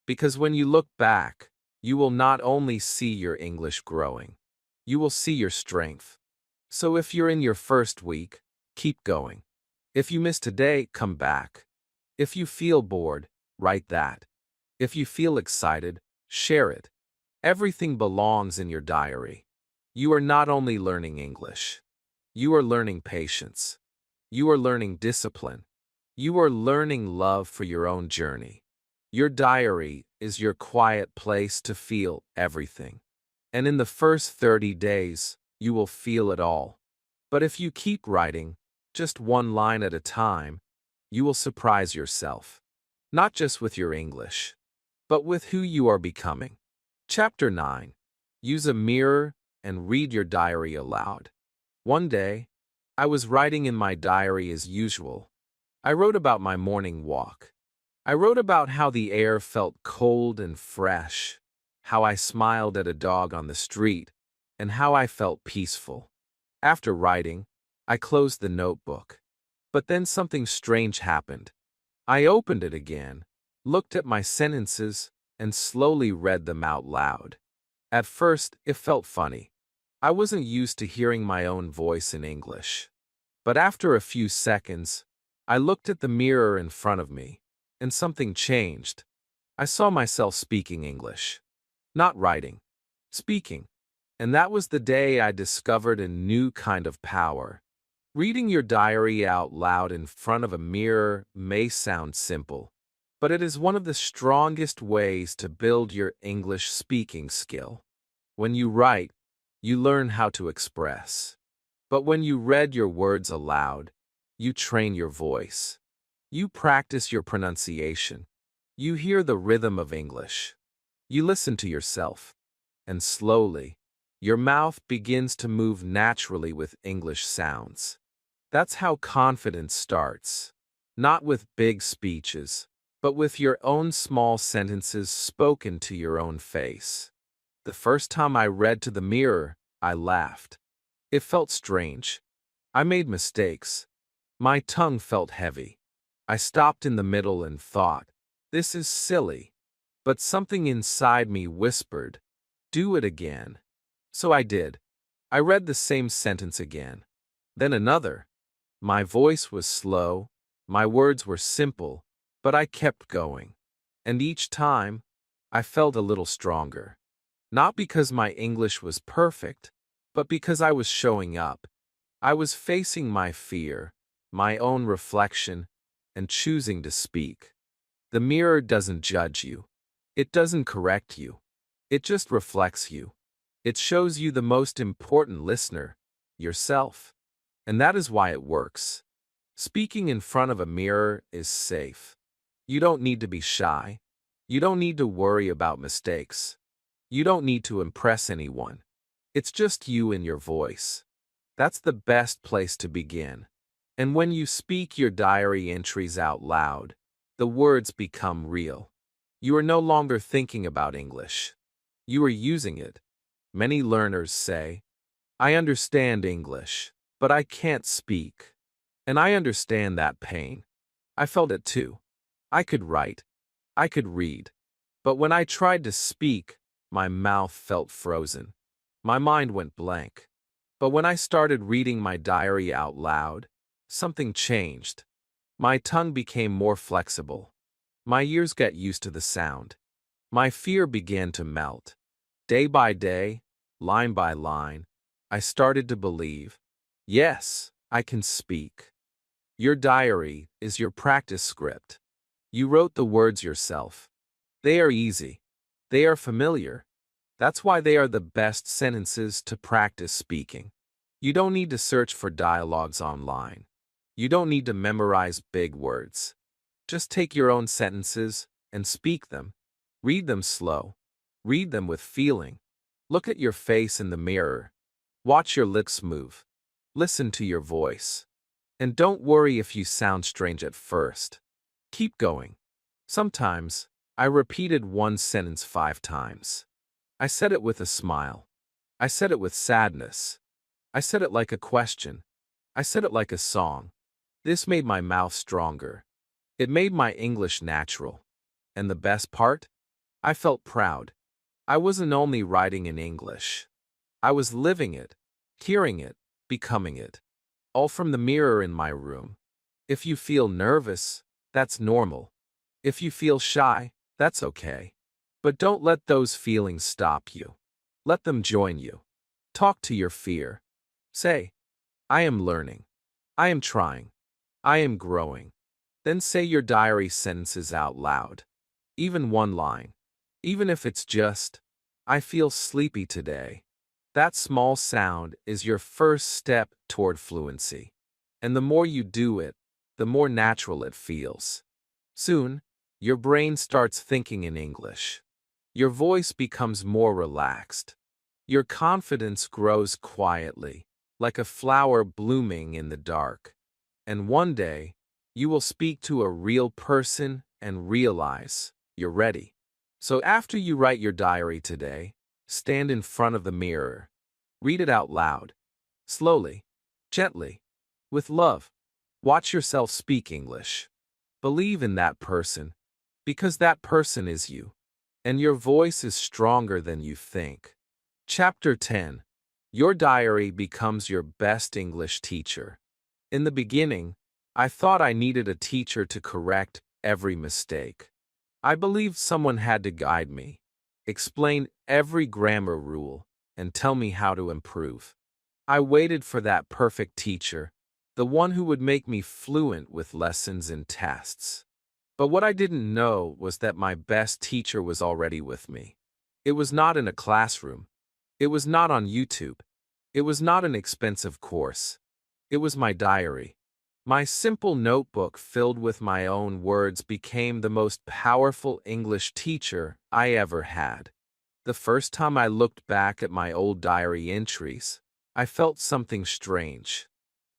A: Because when you look back, you will not only see your English growing, you will see your strength. So if you're in your first week, keep going. If you miss today, come back. If you feel bored, write that. If you feel excited, share it. Everything belongs in your diary. You are not only learning English. You are learning patience. You are learning discipline. You are learning love for your own journey. Your diary is your quiet place to feel everything. And in the first 30 days, you will feel it all. But if you keep writing, just one line at a time, you will surprise yourself. Not just with your English, but with who you are becoming. Chapter 9. Use a mirror and read your diary aloud. One day, I was writing in my diary as usual. I wrote about my morning walk. I wrote about how the air felt cold and fresh, how I smiled at a dog on the street, and how I felt peaceful. After writing, I closed the notebook. But then something strange happened. I opened it again, looked at my sentences, and slowly read them out loud. At first, it felt funny. I wasn't used to hearing my own voice in English. But after a few seconds, I looked at the mirror in front of me, and something changed. I saw myself speaking English. Not writing. Speaking. And that was the day I discovered a new kind of power. Reading your diary out loud in front of a mirror may sound simple, but it is one of the strongest ways to build your English speaking skill. When you write, you learn how to express. But when you read your words aloud, you train your voice. You practice your pronunciation. You hear the rhythm of English. You listen to yourself. And slowly, your mouth begins to move naturally with English sounds. That's how confidence starts. Not with big speeches, but with your own small sentences spoken to your own face. The first time I read to the mirror, I laughed. It felt strange. I made mistakes. My tongue felt heavy. I stopped in the middle and thought, this is silly. But something inside me whispered, do it again. So I did. I read the same sentence again. Then another. My voice was slow, my words were simple, but I kept going. And each time, I felt a little stronger. Not because my English was perfect, but because I was showing up. I was facing my fear, my own reflection, and choosing to speak. The mirror doesn't judge you. It doesn't correct you. It just reflects you. It shows you the most important listener, yourself. And that is why it works. Speaking in front of a mirror is safe. You don't need to be shy. You don't need to worry about mistakes. You don't need to impress anyone. It's just you and your voice. That's the best place to begin. And when you speak your diary entries out loud, the words become real. You are no longer thinking about English. You are using it. Many learners say, I understand English, but I can't speak. And I understand that pain. I felt it too. I could write. I could read. But when I tried to speak, my mouth felt frozen. My mind went blank. But when I started reading my diary out loud, something changed. My tongue became more flexible. My ears got used to the sound. My fear began to melt. Day by day, line by line, I started to believe, yes, I can speak. Your diary is your practice script. You wrote the words yourself. They are easy. They are familiar. That's why they are the best sentences to practice speaking. You don't need to search for dialogues online. You don't need to memorize big words. Just take your own sentences and speak them. Read them slow. Read them with feeling. Look at your face in the mirror. Watch your lips move. Listen to your voice. And don't worry if you sound strange at first. Keep going. Sometimes, I repeated one sentence 5 times. I said it with a smile. I said it with sadness. I said it like a question. I said it like a song. This made my mouth stronger. It made my English natural. And the best part? I felt proud. I wasn't only writing in English. I was living it, hearing it, becoming it. All from the mirror in my room. If you feel nervous, that's normal. If you feel shy, that's okay. But don't let those feelings stop you. Let them join you. Talk to your fear. Say, I am learning. I am trying. I am growing. Then say your diary sentences out loud. Even one line. Even if it's just, I feel sleepy today. That small sound is your first step toward fluency. And the more you do it, the more natural it feels. Soon, Your brain starts thinking in English. Your voice becomes more relaxed. Your confidence grows quietly, like a flower blooming in the dark. And one day, you will speak to a real person and realize you're ready. So after you write your diary today, stand in front of the mirror. Read it out loud, slowly, gently, with love. Watch yourself speak English. Believe in that person, because that person is you, and your voice is stronger than you think. Chapter 10. Your diary becomes your best English teacher. In the beginning, I thought I needed a teacher to correct every mistake. I believed someone had to guide me, explain every grammar rule, and tell me how to improve. I waited for that perfect teacher, the one who would make me fluent with lessons and tests. But what I didn't know was that my best teacher was already with me. It was not in a classroom. It was not on YouTube. It was not an expensive course. It was my diary. My simple notebook filled with my own words became the most powerful English teacher I ever had. The first time I looked back at my old diary entries, I felt something strange.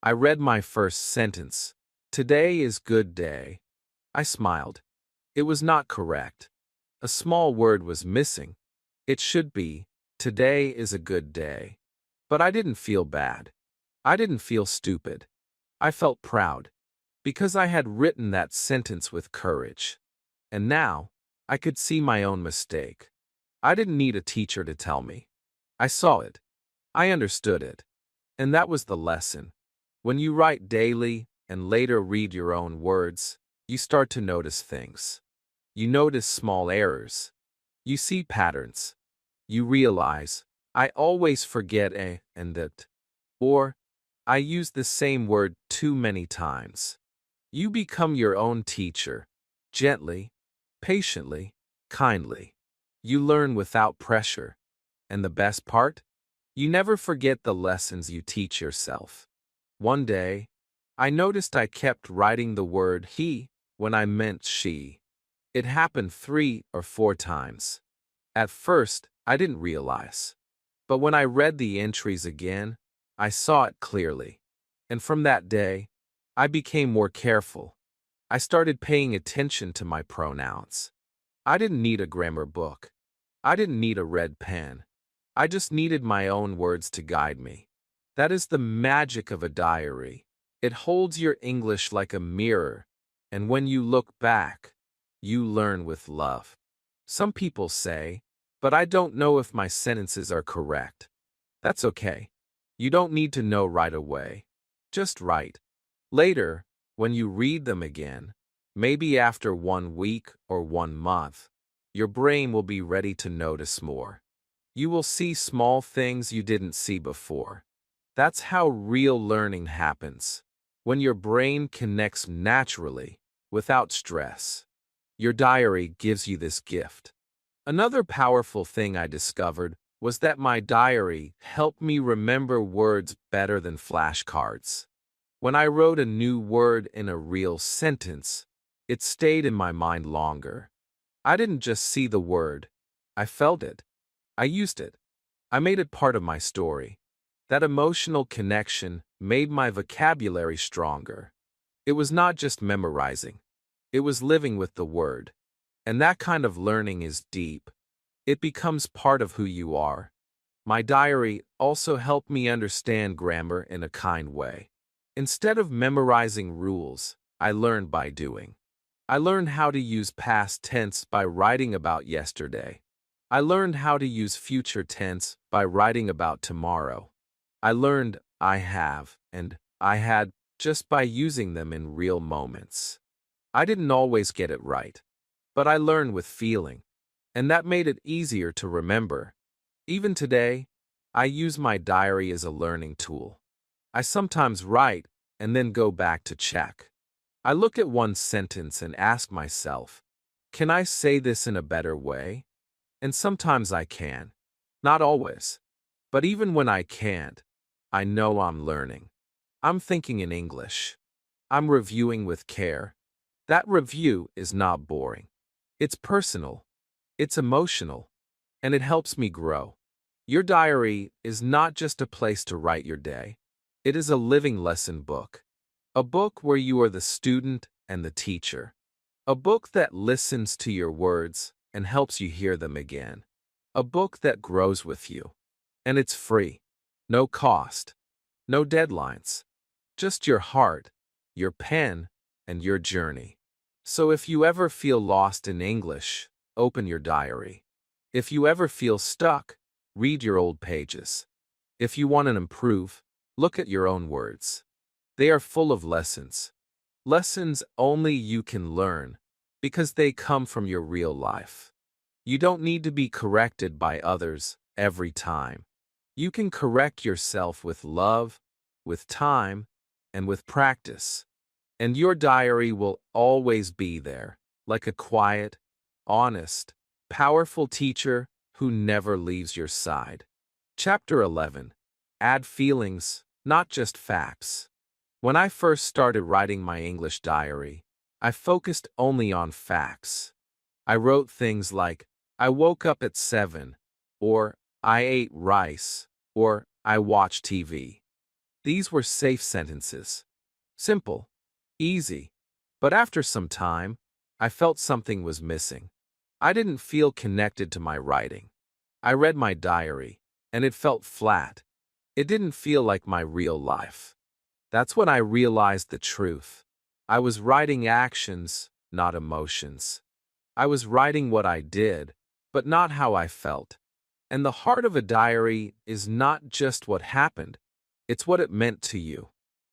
A: I read my first sentence, "Today is good day." I smiled. It was not correct. A small word was missing. It should be, "Today is a good day." But I didn't feel bad. I didn't feel stupid. I felt proud, because I had written that sentence with courage. And now, I could see my own mistake. I didn't need a teacher to tell me. I saw it. I understood it. And that was the lesson. When you write daily and later read your own words, you start to notice things. You notice small errors. You see patterns. You realize, I always forget a and that. Or, I use the same word too many times. You become your own teacher, gently, patiently, kindly. You learn without pressure. And the best part? You never forget the lessons you teach yourself. One day, I noticed I kept writing the word he when I meant she. It happened 3 or 4 times. At first, I didn't realize. But when I read the entries again, I saw it clearly. And from that day, I became more careful. I started paying attention to my pronouns. I didn't need a grammar book. I didn't need a red pen. I just needed my own words to guide me. That is the magic of a diary. It holds your English like a mirror, and when you look back, you learn with love. Some people say, "But I don't know if my sentences are correct." That's okay. You don't need to know right away. Just write. Later, when you read them again, maybe after 1 week or 1 month, your brain will be ready to notice more. You will see small things you didn't see before. That's how real learning happens, when your brain connects naturally, without stress. Your diary gives you this gift. Another powerful thing I discovered was that my diary helped me remember words better than flashcards. When I wrote a new word in a real sentence, it stayed in my mind longer. I didn't just see the word, I felt it. I used it. I made it part of my story. That emotional connection made my vocabulary stronger. It was not just memorizing. It was living with the word. And that kind of learning is deep. It becomes part of who you are. My diary also helped me understand grammar in a kind way. Instead of memorizing rules, I learned by doing. I learned how to use past tense by writing about yesterday. I learned how to use future tense by writing about tomorrow. I learned I have and I had just by using them in real moments. I didn't always get it right, but I learned with feeling, and that made it easier to remember. Even today, I use my diary as a learning tool. I sometimes write and then go back to check. I look at one sentence and ask myself, can I say this in a better way? And sometimes I can. Not always. But even when I can't, I know I'm learning. I'm thinking in English. I'm reviewing with care. That review is not boring. It's personal, it's emotional, and it helps me grow. Your diary is not just a place to write your day. It is a living lesson book. A book where you are the student and the teacher. A book that listens to your words and helps you hear them again. A book that grows with you. And it's free. No cost. No deadlines. Just your heart, your pen, and your journey. So if you ever feel lost in English, open your diary. If you ever feel stuck, read your old pages. If you want to improve, look at your own words. They are full of lessons. Lessons only you can learn because they come from your real life. You don't need to be corrected by others every time. You can correct yourself with love, with time, and with practice. And your diary will always be there, like a quiet, honest, powerful teacher who never leaves your side. Chapter 11. Add feelings, not just facts. When I first started writing my English diary, I focused only on facts. I wrote things like, I woke up at 7, or I ate rice, or I watched TV. These were safe sentences. Simple, easy. But after some time, I felt something was missing. I didn't feel connected to my writing. I read my diary, and it felt flat. It didn't feel like my real life. That's when I realized the truth. I was writing actions, not emotions. I was writing what I did, but not how I felt. And the heart of a diary is not just what happened, it's what it meant to you.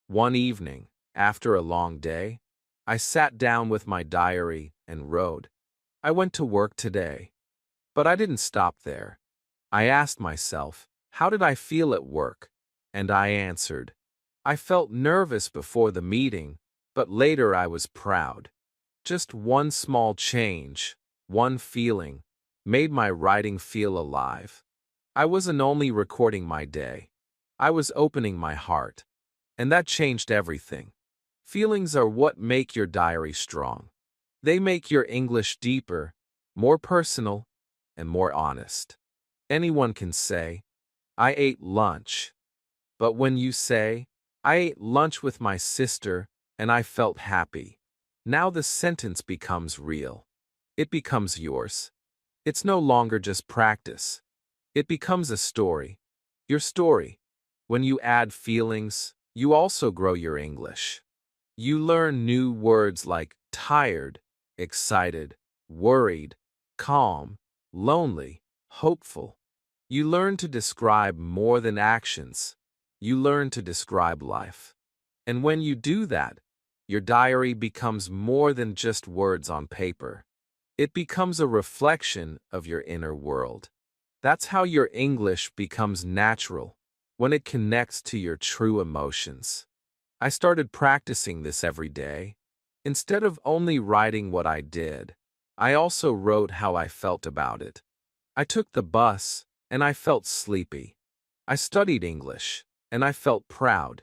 A: One evening, after a long day, I sat down with my diary and wrote, I went to work today. But I didn't stop there. I asked myself, how did I feel at work? And I answered, I felt nervous before the meeting, but later I was proud. Just one small change, one feeling, made my writing feel alive. I wasn't only recording my day. I was opening my heart. And that changed everything. Feelings are what make your diary strong. They make your English deeper, more personal, and more honest. Anyone can say, I ate lunch. But when you say, I ate lunch with my sister and I felt happy, now the sentence becomes real. It becomes yours. It's no longer just practice. It becomes a story. Your story. When you add feelings, you also grow your English. You learn new words like tired, excited, worried, calm, lonely, hopeful. You learn to describe more than actions. You learn to describe life. And when you do that, your diary becomes more than just words on paper. It becomes a reflection of your inner world. That's how your English becomes natural, when it connects to your true emotions. I started practicing this every day. Instead of only writing what I did, I also wrote how I felt about it. I took the bus, and I felt sleepy. I studied English, and I felt proud.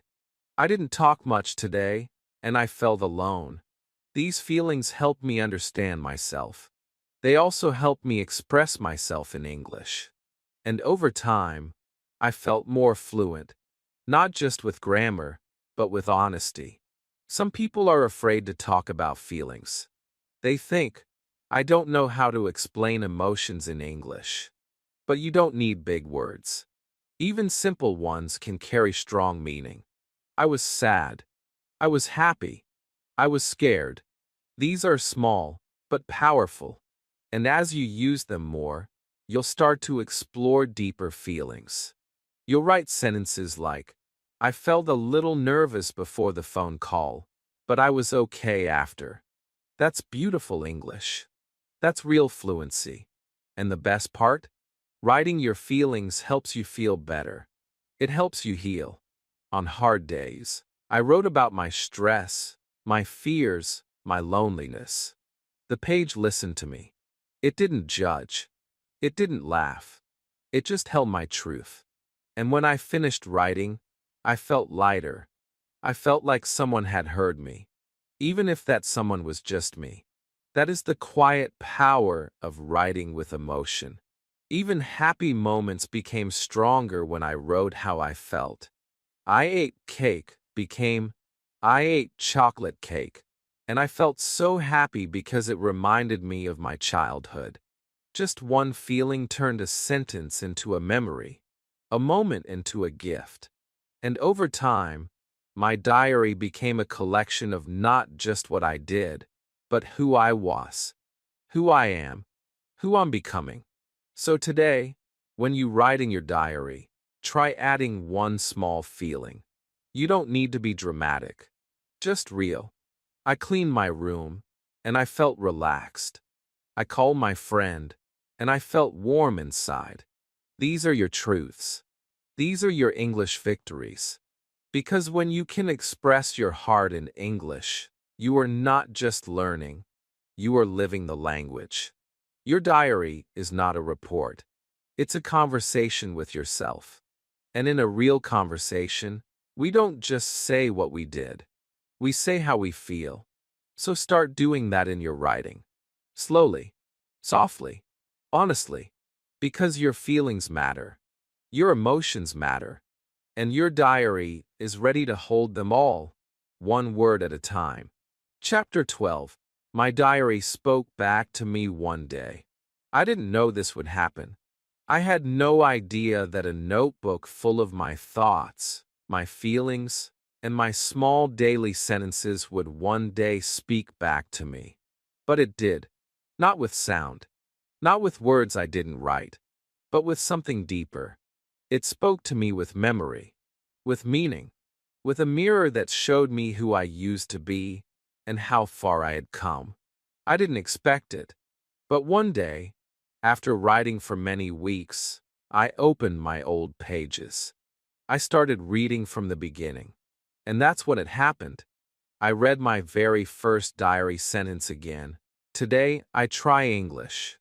A: I didn't talk much today, and I felt alone. These feelings helped me understand myself. They also helped me express myself in English. And over time, I felt more fluent, not just with grammar, but with honesty. Some people are afraid to talk about feelings. They think, I don't know how to explain emotions in English. But you don't need big words. Even simple ones can carry strong meaning. I was sad. I was happy. I was scared. These are small, but powerful. And as you use them more, you'll start to explore deeper feelings. You'll write sentences like, I felt a little nervous before the phone call, but I was okay after. That's beautiful English. That's real fluency. And the best part? Writing your feelings helps you feel better. It helps you heal. On hard days, I wrote about my stress, my fears, my loneliness. The page listened to me. It didn't judge. It didn't laugh. It just held my truth. And when I finished writing, I felt lighter. I felt like someone had heard me. Even if that someone was just me. That is the quiet power of writing with emotion. Even happy moments became stronger when I wrote how I felt. I ate cake became I ate chocolate cake, and I felt so happy because it reminded me of my childhood. Just one feeling turned a sentence into a memory, a moment into a gift. And over time, my diary became a collection of not just what I did, but who I was, who I am, who I'm becoming. So today, when you write in your diary, try adding one small feeling. You don't need to be dramatic, just real. I cleaned my room, and I felt relaxed. I called my friend, and I felt warm inside. These are your truths. These are your English victories. Because when you can express your heart in English, you are not just learning, you are living the language. Your diary is not a report. It's a conversation with yourself. And in a real conversation, we don't just say what we did. We say how we feel. So start doing that in your writing. Slowly, softly, honestly. Because your feelings matter. Your emotions matter. And your diary is ready to hold them all, one word at a time. Chapter 12. My diary spoke back to me one day. I didn't know this would happen. I had no idea that a notebook full of my thoughts, my feelings, and my small daily sentences would one day speak back to me. But it did. Not with sound. Not with words I didn't write. But with something deeper. It spoke to me with memory. With meaning. With a mirror that showed me who I used to be and how far I had come. I didn't expect it. But one day, after writing for many weeks, I opened my old pages. I started reading from the beginning. And that's when it happened. I read my very first diary sentence again. Today, I try English.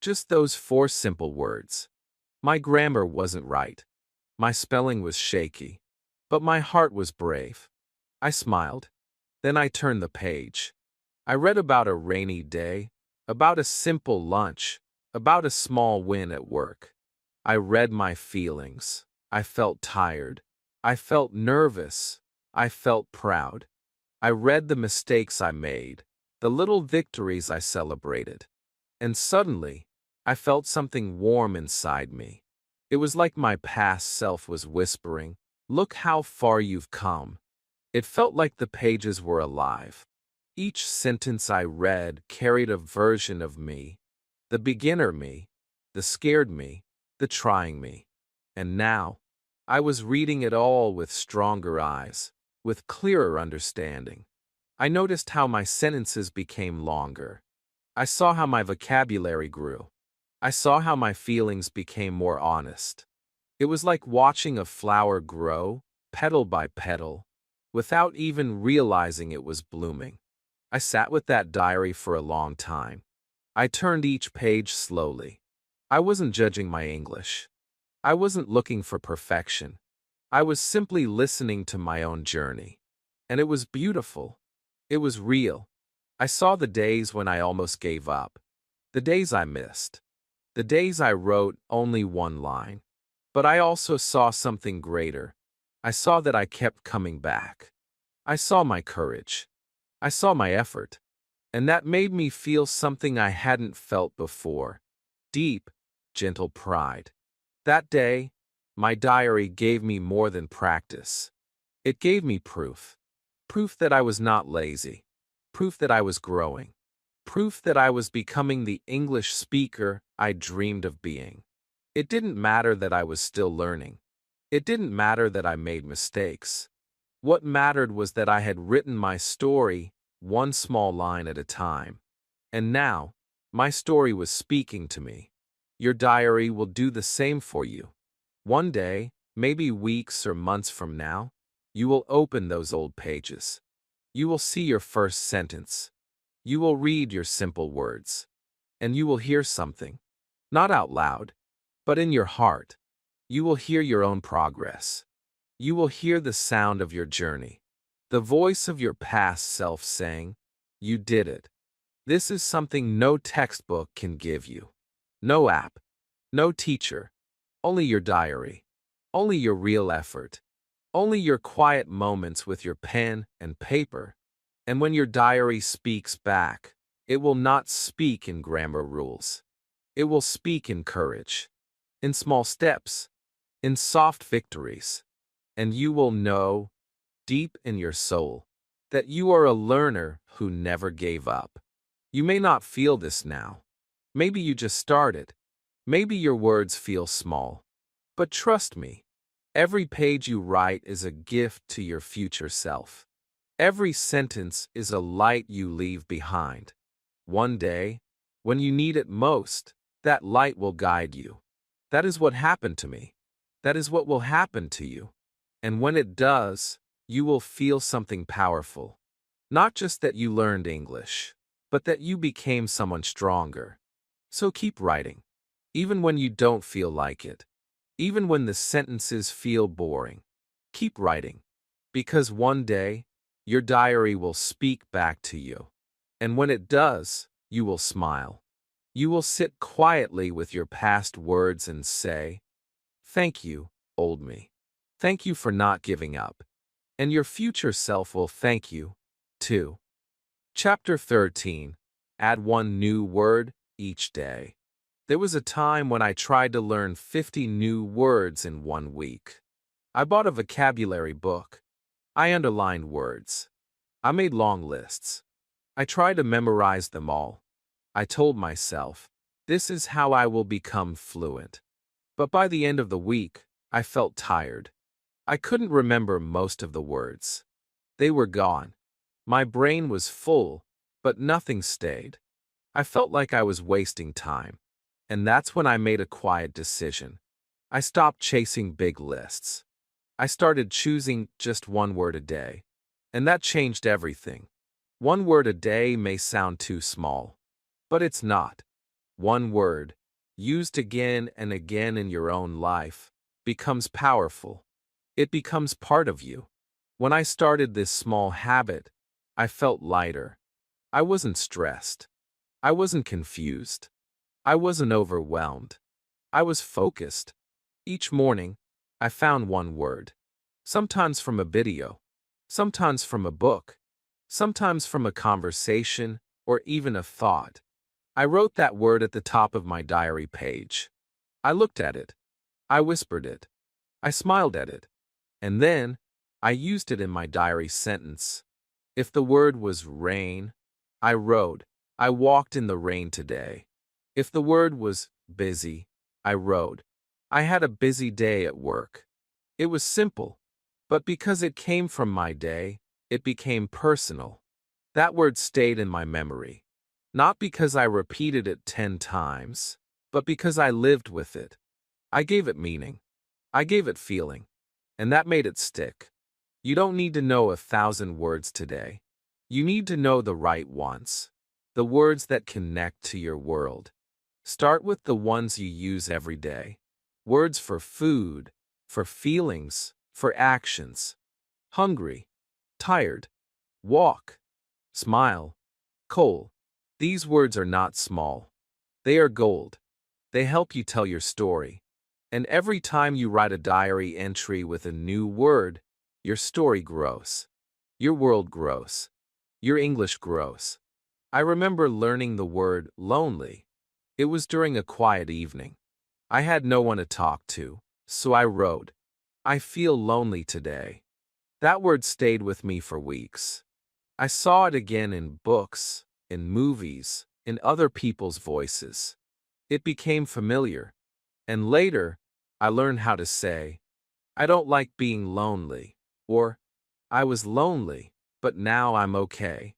A: Just those 4 simple words. My grammar wasn't right. My spelling was shaky. But my heart was brave. I smiled. Then I turned the page. I read about a rainy day, about a simple lunch, about a small win at work. I read my feelings. I felt tired. I felt nervous. I felt proud. I read the mistakes I made, the little victories I celebrated. And suddenly, I felt something warm inside me. It was like my past self was whispering, "Look how far you've come." It felt like the pages were alive. Each sentence I read carried a version of me, the beginner me, the scared me, the trying me. And now, I was reading it all with stronger eyes, with clearer understanding. I noticed how my sentences became longer. I saw how my vocabulary grew. I saw how my feelings became more honest. It was like watching a flower grow, petal by petal, without even realizing it was blooming. I sat with that diary for a long time. I turned each page slowly. I wasn't judging my English. I wasn't looking for perfection. I was simply listening to my own journey. And it was beautiful. It was real. I saw the days when I almost gave up. The days I missed. The days I wrote only one line. But I also saw something greater. I saw that I kept coming back. I saw my courage. I saw my effort. And that made me feel something I hadn't felt before. Deep, gentle pride. That day, my diary gave me more than practice. It gave me proof. Proof that I was not lazy. Proof that I was growing. Proof that I was becoming the English speaker I dreamed of being. It didn't matter that I was still learning. It didn't matter that I made mistakes. What mattered was that I had written my story, one small line at a time. And now, my story was speaking to me. Your diary will do the same for you. One day, maybe weeks or months from now, you will open those old pages. You will see your first sentence. You will read your simple words. And you will hear something. Not out loud, but in your heart. You will hear your own progress. You will hear the sound of your journey. The voice of your past self saying, "You did it. This is something no textbook can give you. No app, no teacher, only your diary, only your real effort, only your quiet moments with your pen and paper. And when your diary speaks back, it will not speak in grammar rules. It will speak in courage, in small steps, in soft victories. And you will know, deep in your soul, that you are a learner who never gave up. You may not feel this now. Maybe you just started. Maybe your words feel small. But trust me, every page you write is a gift to your future self. Every sentence is a light you leave behind. One day, when you need it most, that light will guide you. That is what happened to me. That is what will happen to you. And when it does, you will feel something powerful. Not just that you learned English, but that you became someone stronger. So keep writing, even when you don't feel like it. Even when the sentences feel boring. Keep writing, because one day, your diary will speak back to you. And when it does, you will smile. You will sit quietly with your past words and say, "Thank you, old me. Thank you for not giving up." And your future self will thank you, too. Chapter 13. Add one new word each day. There was a time when I tried to learn 50 new words in 1 week. I bought a vocabulary book. I underlined words. I made long lists. I tried to memorize them all. I told myself, this is how I will become fluent. But by the end of the week, I felt tired. I couldn't remember most of the words. They were gone. My brain was full, but nothing stayed. I felt like I was wasting time. And that's when I made a quiet decision. I stopped chasing big lists. I started choosing just one word a day. And that changed everything. One word a day may sound too small, but it's not. One word, used again and again in your own life, becomes powerful. It becomes part of you. When I started this small habit, I felt lighter. I wasn't stressed. I wasn't confused. I wasn't overwhelmed. I was focused. Each morning, I found one word. Sometimes from a video, sometimes from a book, sometimes from a conversation or even a thought. I wrote that word at the top of my diary page. I looked at it. I whispered it. I smiled at it. And then, I used it in my diary sentence. If the word was rain, I wrote, "I walked in the rain today." If the word was busy, I wrote, "I had a busy day at work." It was simple, but because it came from my day, it became personal. That word stayed in my memory, not because I repeated it 10 times, but because I lived with it. I gave it meaning. I gave it feeling. And that made it stick. You don't need to know 1,000 words today. You need to know the right ones. The words that connect to your world. Start with the ones you use every day. Words for food, for feelings, for actions. Hungry, tired, walk, smile, coal. These words are not small. They are gold. They help you tell your story. And every time you write a diary entry with a new word, your story grows. Your world grows. Your English grows. I remember learning the word lonely. It was during a quiet evening. I had no one to talk to, so I wrote, "I feel lonely today." That word stayed with me for weeks. I saw it again in books, in movies, in other people's voices. It became familiar. And later, I learned how to say, "I don't like being lonely," or "I was lonely, but now I'm okay."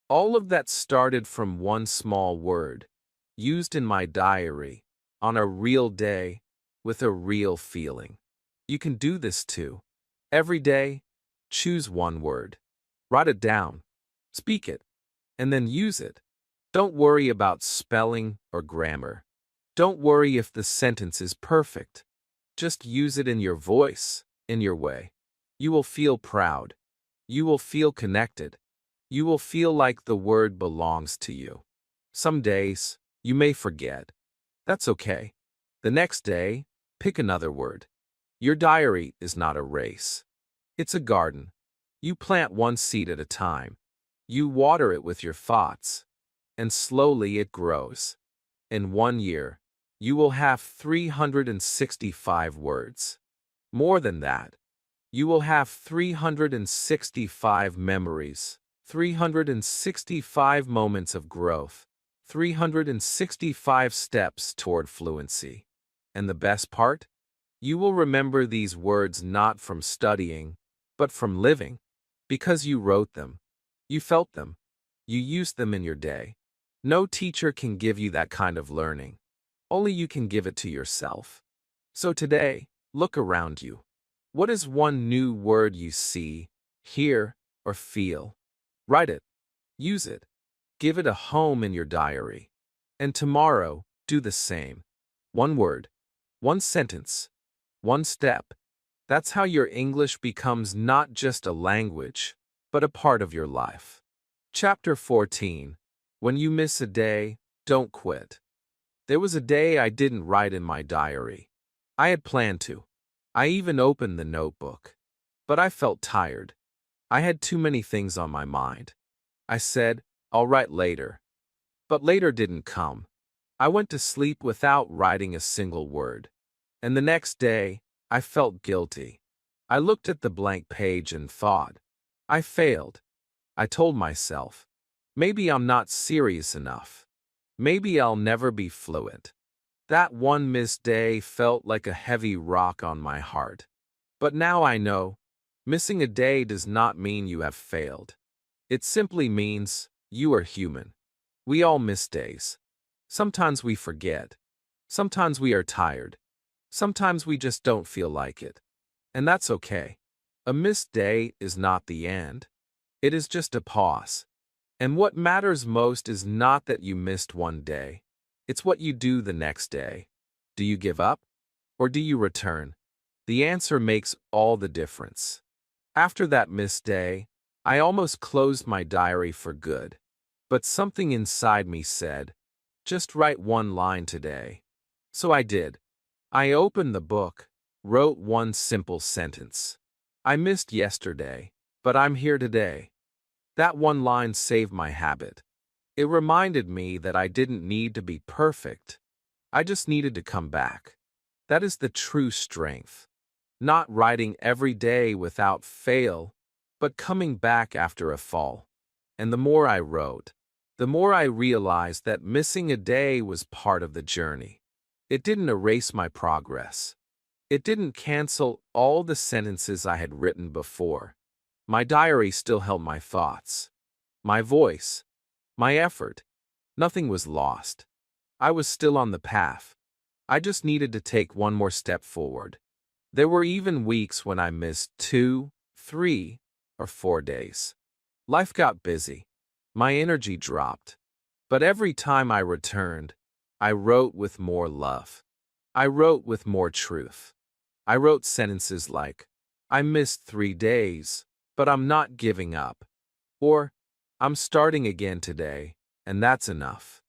A: All of that started from one small word, used in my diary, on a real day, with a real feeling. You can do this too. Every day, choose one word. Write it down. Speak it. And then use it. Don't worry about spelling or grammar. Don't worry if the sentence is perfect. Just use it in your voice, in your way. You will feel proud. You will feel connected. You will feel like the word belongs to you. Some days, you may forget. That's okay. The next day, pick another word. Your diary is not a race. It's a garden. You plant one seed at a time. You water it with your thoughts, and slowly it grows. In 1 year, you will have 365 words. More than that, you will have 365 memories, 365 moments of growth, 365 steps toward fluency. And the best part? You will remember these words not from studying, but from living, because you wrote them, you felt them, you used them in your day. No teacher can give you that kind of learning. Only you can give it to yourself. So today, look around you. What is one new word you see, hear, or feel? Write it. Use it. Give it a home in your diary. And tomorrow, do the same. One word, one sentence, one step. That's how your English becomes not just a language, but a part of your life. Chapter 14. When you miss a day, don't quit. There was a day I didn't write in my diary. I had planned to. I even opened the notebook. But I felt tired. I had too many things on my mind. I said, I'll write later. But later didn't come. I went to sleep without writing a single word. And the next day, I felt guilty. I looked at the blank page and thought, I failed. I told myself, maybe I'm not serious enough. Maybe I'll never be fluent. That one missed day felt like a heavy rock on my heart. But now I know, missing a day does not mean you have failed. It simply means you are human. We all miss days. Sometimes we forget. Sometimes we are tired. Sometimes we just don't feel like it. And that's okay. A missed day is not the end. It is just a pause. And what matters most is not that you missed one day. It's what you do the next day. Do you give up? Or do you return? The answer makes all the difference. After that missed day, I almost closed my diary for good. But something inside me said, just write one line today. So I did. I opened the book, wrote one simple sentence. I missed yesterday, but I'm here today. That one line saved my habit. It reminded me that I didn't need to be perfect. I just needed to come back. That is the true strength. Not writing every day without fail, but coming back after a fall. And the more I wrote, the more I realized that missing a day was part of the journey. It didn't erase my progress. It didn't cancel all the sentences I had written before. My diary still held my thoughts, my voice, my effort. Nothing was lost. I was still on the path. I just needed to take one more step forward. There were even weeks when I missed 2, 3, or 4 days. Life got busy. My energy dropped. But every time I returned, I wrote with more love. I wrote with more truth. I wrote sentences like, I missed 3 days, but I'm not giving up. Or, I'm starting again today, and that's enough.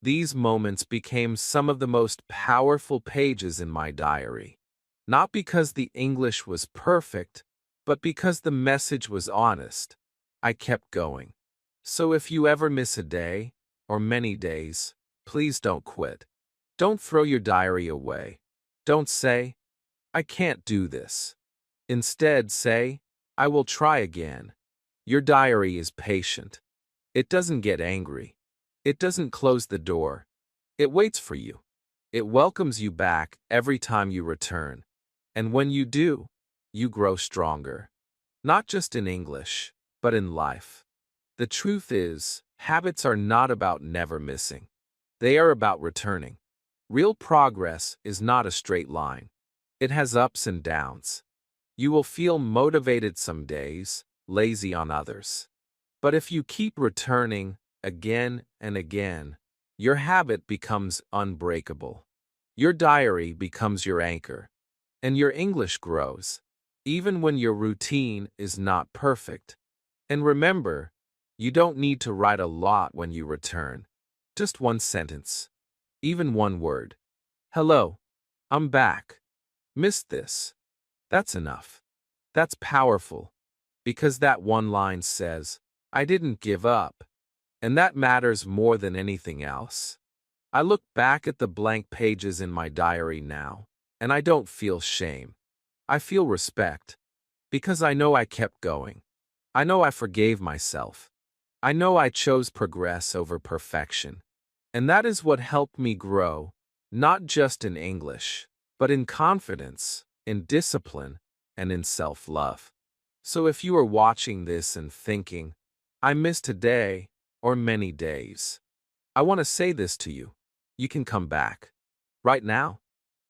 A: These moments became some of the most powerful pages in my diary. Not because the English was perfect, but because the message was honest. I kept going. So if you ever miss a day, or many days, please don't quit. Don't throw your diary away. Don't say, I can't do this. Instead, say, I will try again. Your diary is patient. It doesn't get angry. It doesn't close the door. It waits for you. It welcomes you back every time you return. And when you do, you grow stronger. Not just in English, but in life. The truth is, habits are not about never missing. They are about returning. Real progress is not a straight line. It has ups and downs. You will feel motivated some days, lazy on others. But if you keep returning again and again, your habit becomes unbreakable. Your diary becomes your anchor. And your English grows, even when your routine is not perfect. And remember, you don't need to write a lot when you return. Just one sentence. Even one word. Hello. I'm back. Missed this. That's enough. That's powerful. Because that one line says, I didn't give up. And that matters more than anything else. I look back at the blank pages in my diary now, and I don't feel shame. I feel respect. Because I know I kept going. I know I forgave myself. I know I chose progress over perfection. And that is what helped me grow, not just in English, but in confidence, in discipline, and in self-love. So if you are watching this and thinking, I missed a day or many days, I want to say this to you. You can come back. Right now,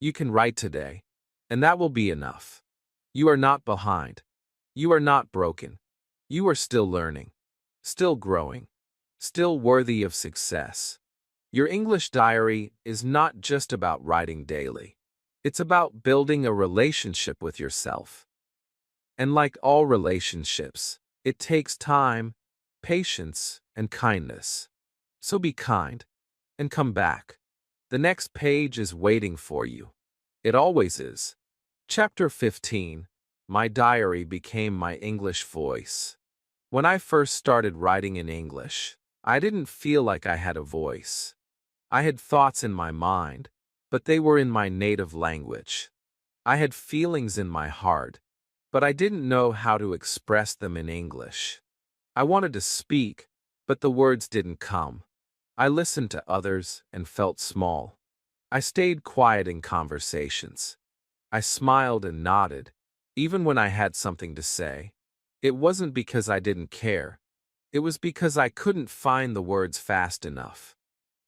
A: you can write today, and that will be enough. You are not behind. You are not broken. You are still learning, still growing, still worthy of success. Your English diary is not just about writing daily. It's about building a relationship with yourself. And like all relationships, it takes time, patience, and kindness. So be kind and come back. The next page is waiting for you. It always is. Chapter 15. My diary became my English voice. When I first started writing in English, I didn't feel like I had a voice. I had thoughts in my mind, but they were in my native language. I had feelings in my heart, but I didn't know how to express them in English. I wanted to speak, but the words didn't come. I listened to others and felt small. I stayed quiet in conversations. I smiled and nodded, even when I had something to say. It wasn't because I didn't care. It was because I couldn't find the words fast enough.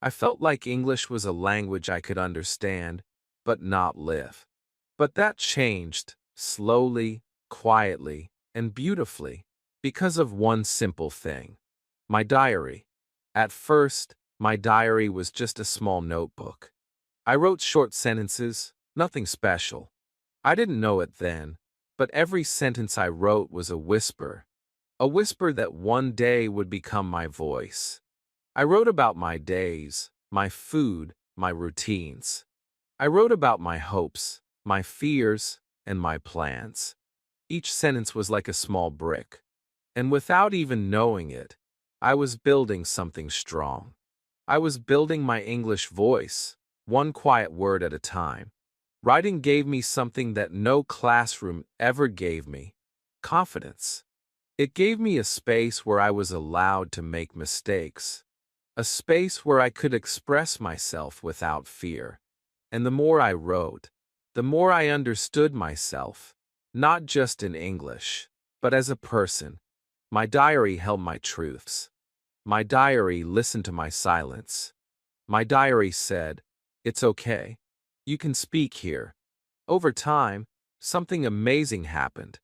A: I felt like English was a language I could understand, but not live. But that changed, slowly, quietly, and beautifully, because of one simple thing. My diary. At first, my diary was just a small notebook. I wrote short sentences, nothing special. I didn't know it then, but every sentence I wrote was a whisper that one day would become my voice. I wrote about my days, my food, my routines. I wrote about my hopes, my fears, and my plans. Each sentence was like a small brick, and without even knowing it, I was building something strong. I was building my English voice, one quiet word at a time. Writing gave me something that no classroom ever gave me: confidence. It gave me a space where I was allowed to make mistakes, a space where I could express myself without fear. And the more I wrote, the more I understood myself, not just in English, but as a person. My diary held my truths. My diary listened to my silence. My diary said, it's okay. You can speak here. Over time, something amazing happened.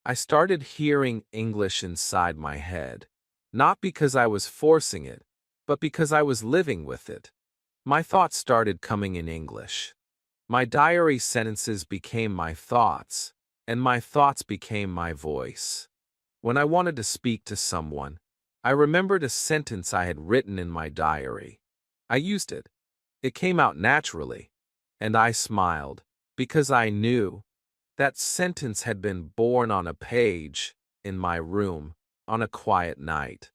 A: I started hearing English inside my head, not because I was forcing it, but because I was living with it. My thoughts started coming in English. My diary sentences became my thoughts, and my thoughts became my voice. When I wanted to speak to someone, I remembered a sentence I had written in my diary. I used it. It came out naturally, and I smiled, because I knew that sentence had been born on a page, in my room, on a quiet night.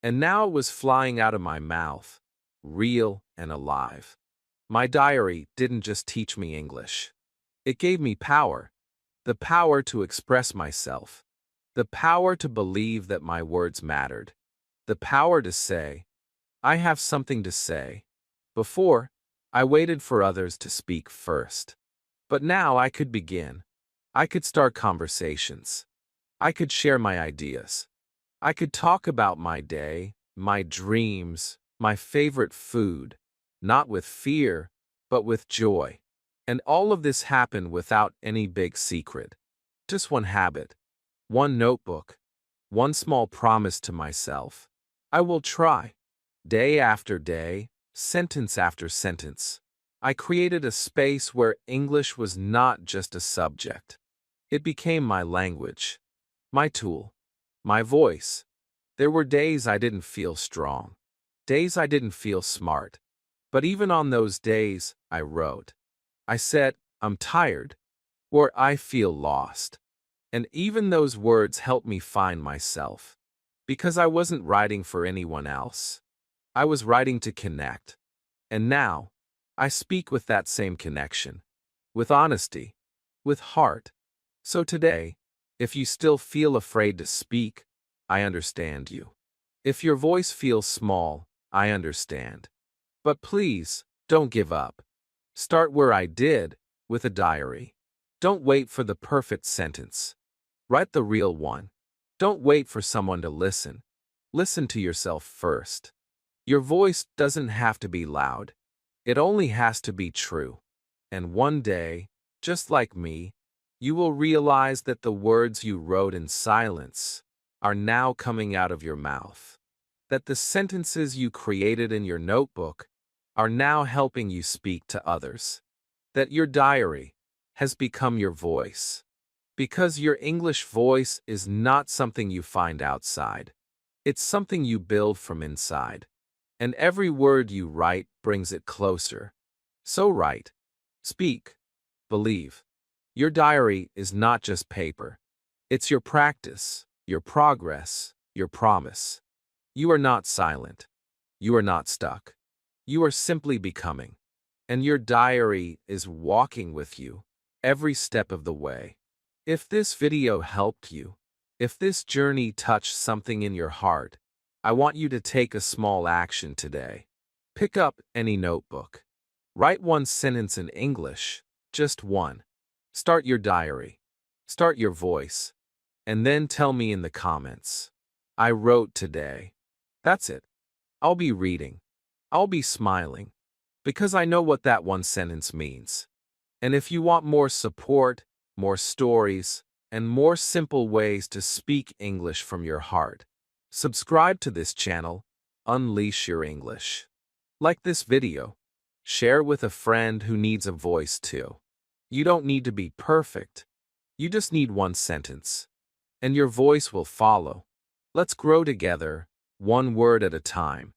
A: And now it was flying out of my mouth, real and alive. My diary didn't just teach me English. It gave me power. The power to express myself. The power to believe that my words mattered. The power to say, I have something to say. Before, I waited for others to speak first. But now I could begin. I could start conversations. I could share my ideas. I could talk about my day, my dreams, my favorite food, not with fear, but with joy. And all of this happened without any big secret. Just one habit, one notebook, one small promise to myself. I will try. Day after day, sentence after sentence. I created a space where English was not just a subject. It became my language, my tool, my voice. There were days I didn't feel strong. days I didn't feel smart. But even on those days, I wrote. I said, I'm tired, or I feel lost. And even those words helped me find myself. Because I wasn't writing for anyone else. I was writing to connect. And now, I speak with that same connection. With honesty. With heart. So today, if you still feel afraid to speak, I understand you. If your voice feels small, I understand. But please, don't give up. Start where I did, with a diary. Don't wait for the perfect sentence. Write the real one. Don't wait for someone to listen. Listen to yourself first. Your voice doesn't have to be loud. It only has to be true. And one day, just like me, you will realize that the words you wrote in silence are now coming out of your mouth. That the sentences you created in your notebook are now helping you speak to others. That your diary has become your voice. Because your English voice is not something you find outside. It's something you build from inside. And every word you write brings it closer. So write, speak, believe. Your diary is not just paper. It's your practice, your progress, your promise. You are not silent. You are not stuck. You are simply becoming. And your diary is walking with you every step of the way. If this video helped you, if this journey touched something in your heart, I want you to take a small action today. Pick up any notebook. Write one sentence in English, just one. Start your diary. Start your voice. And then tell me in the comments. I wrote today. That's it. I'll be reading. I'll be smiling. Because I know what that one sentence means. And if you want more support, more stories, and more simple ways to speak English from your heart, subscribe to this channel, Unleash Your English. Like this video. Share with a friend who needs a voice too. You don't need to be perfect. You just need one sentence. And your voice will follow. Let's grow together, one word at a time.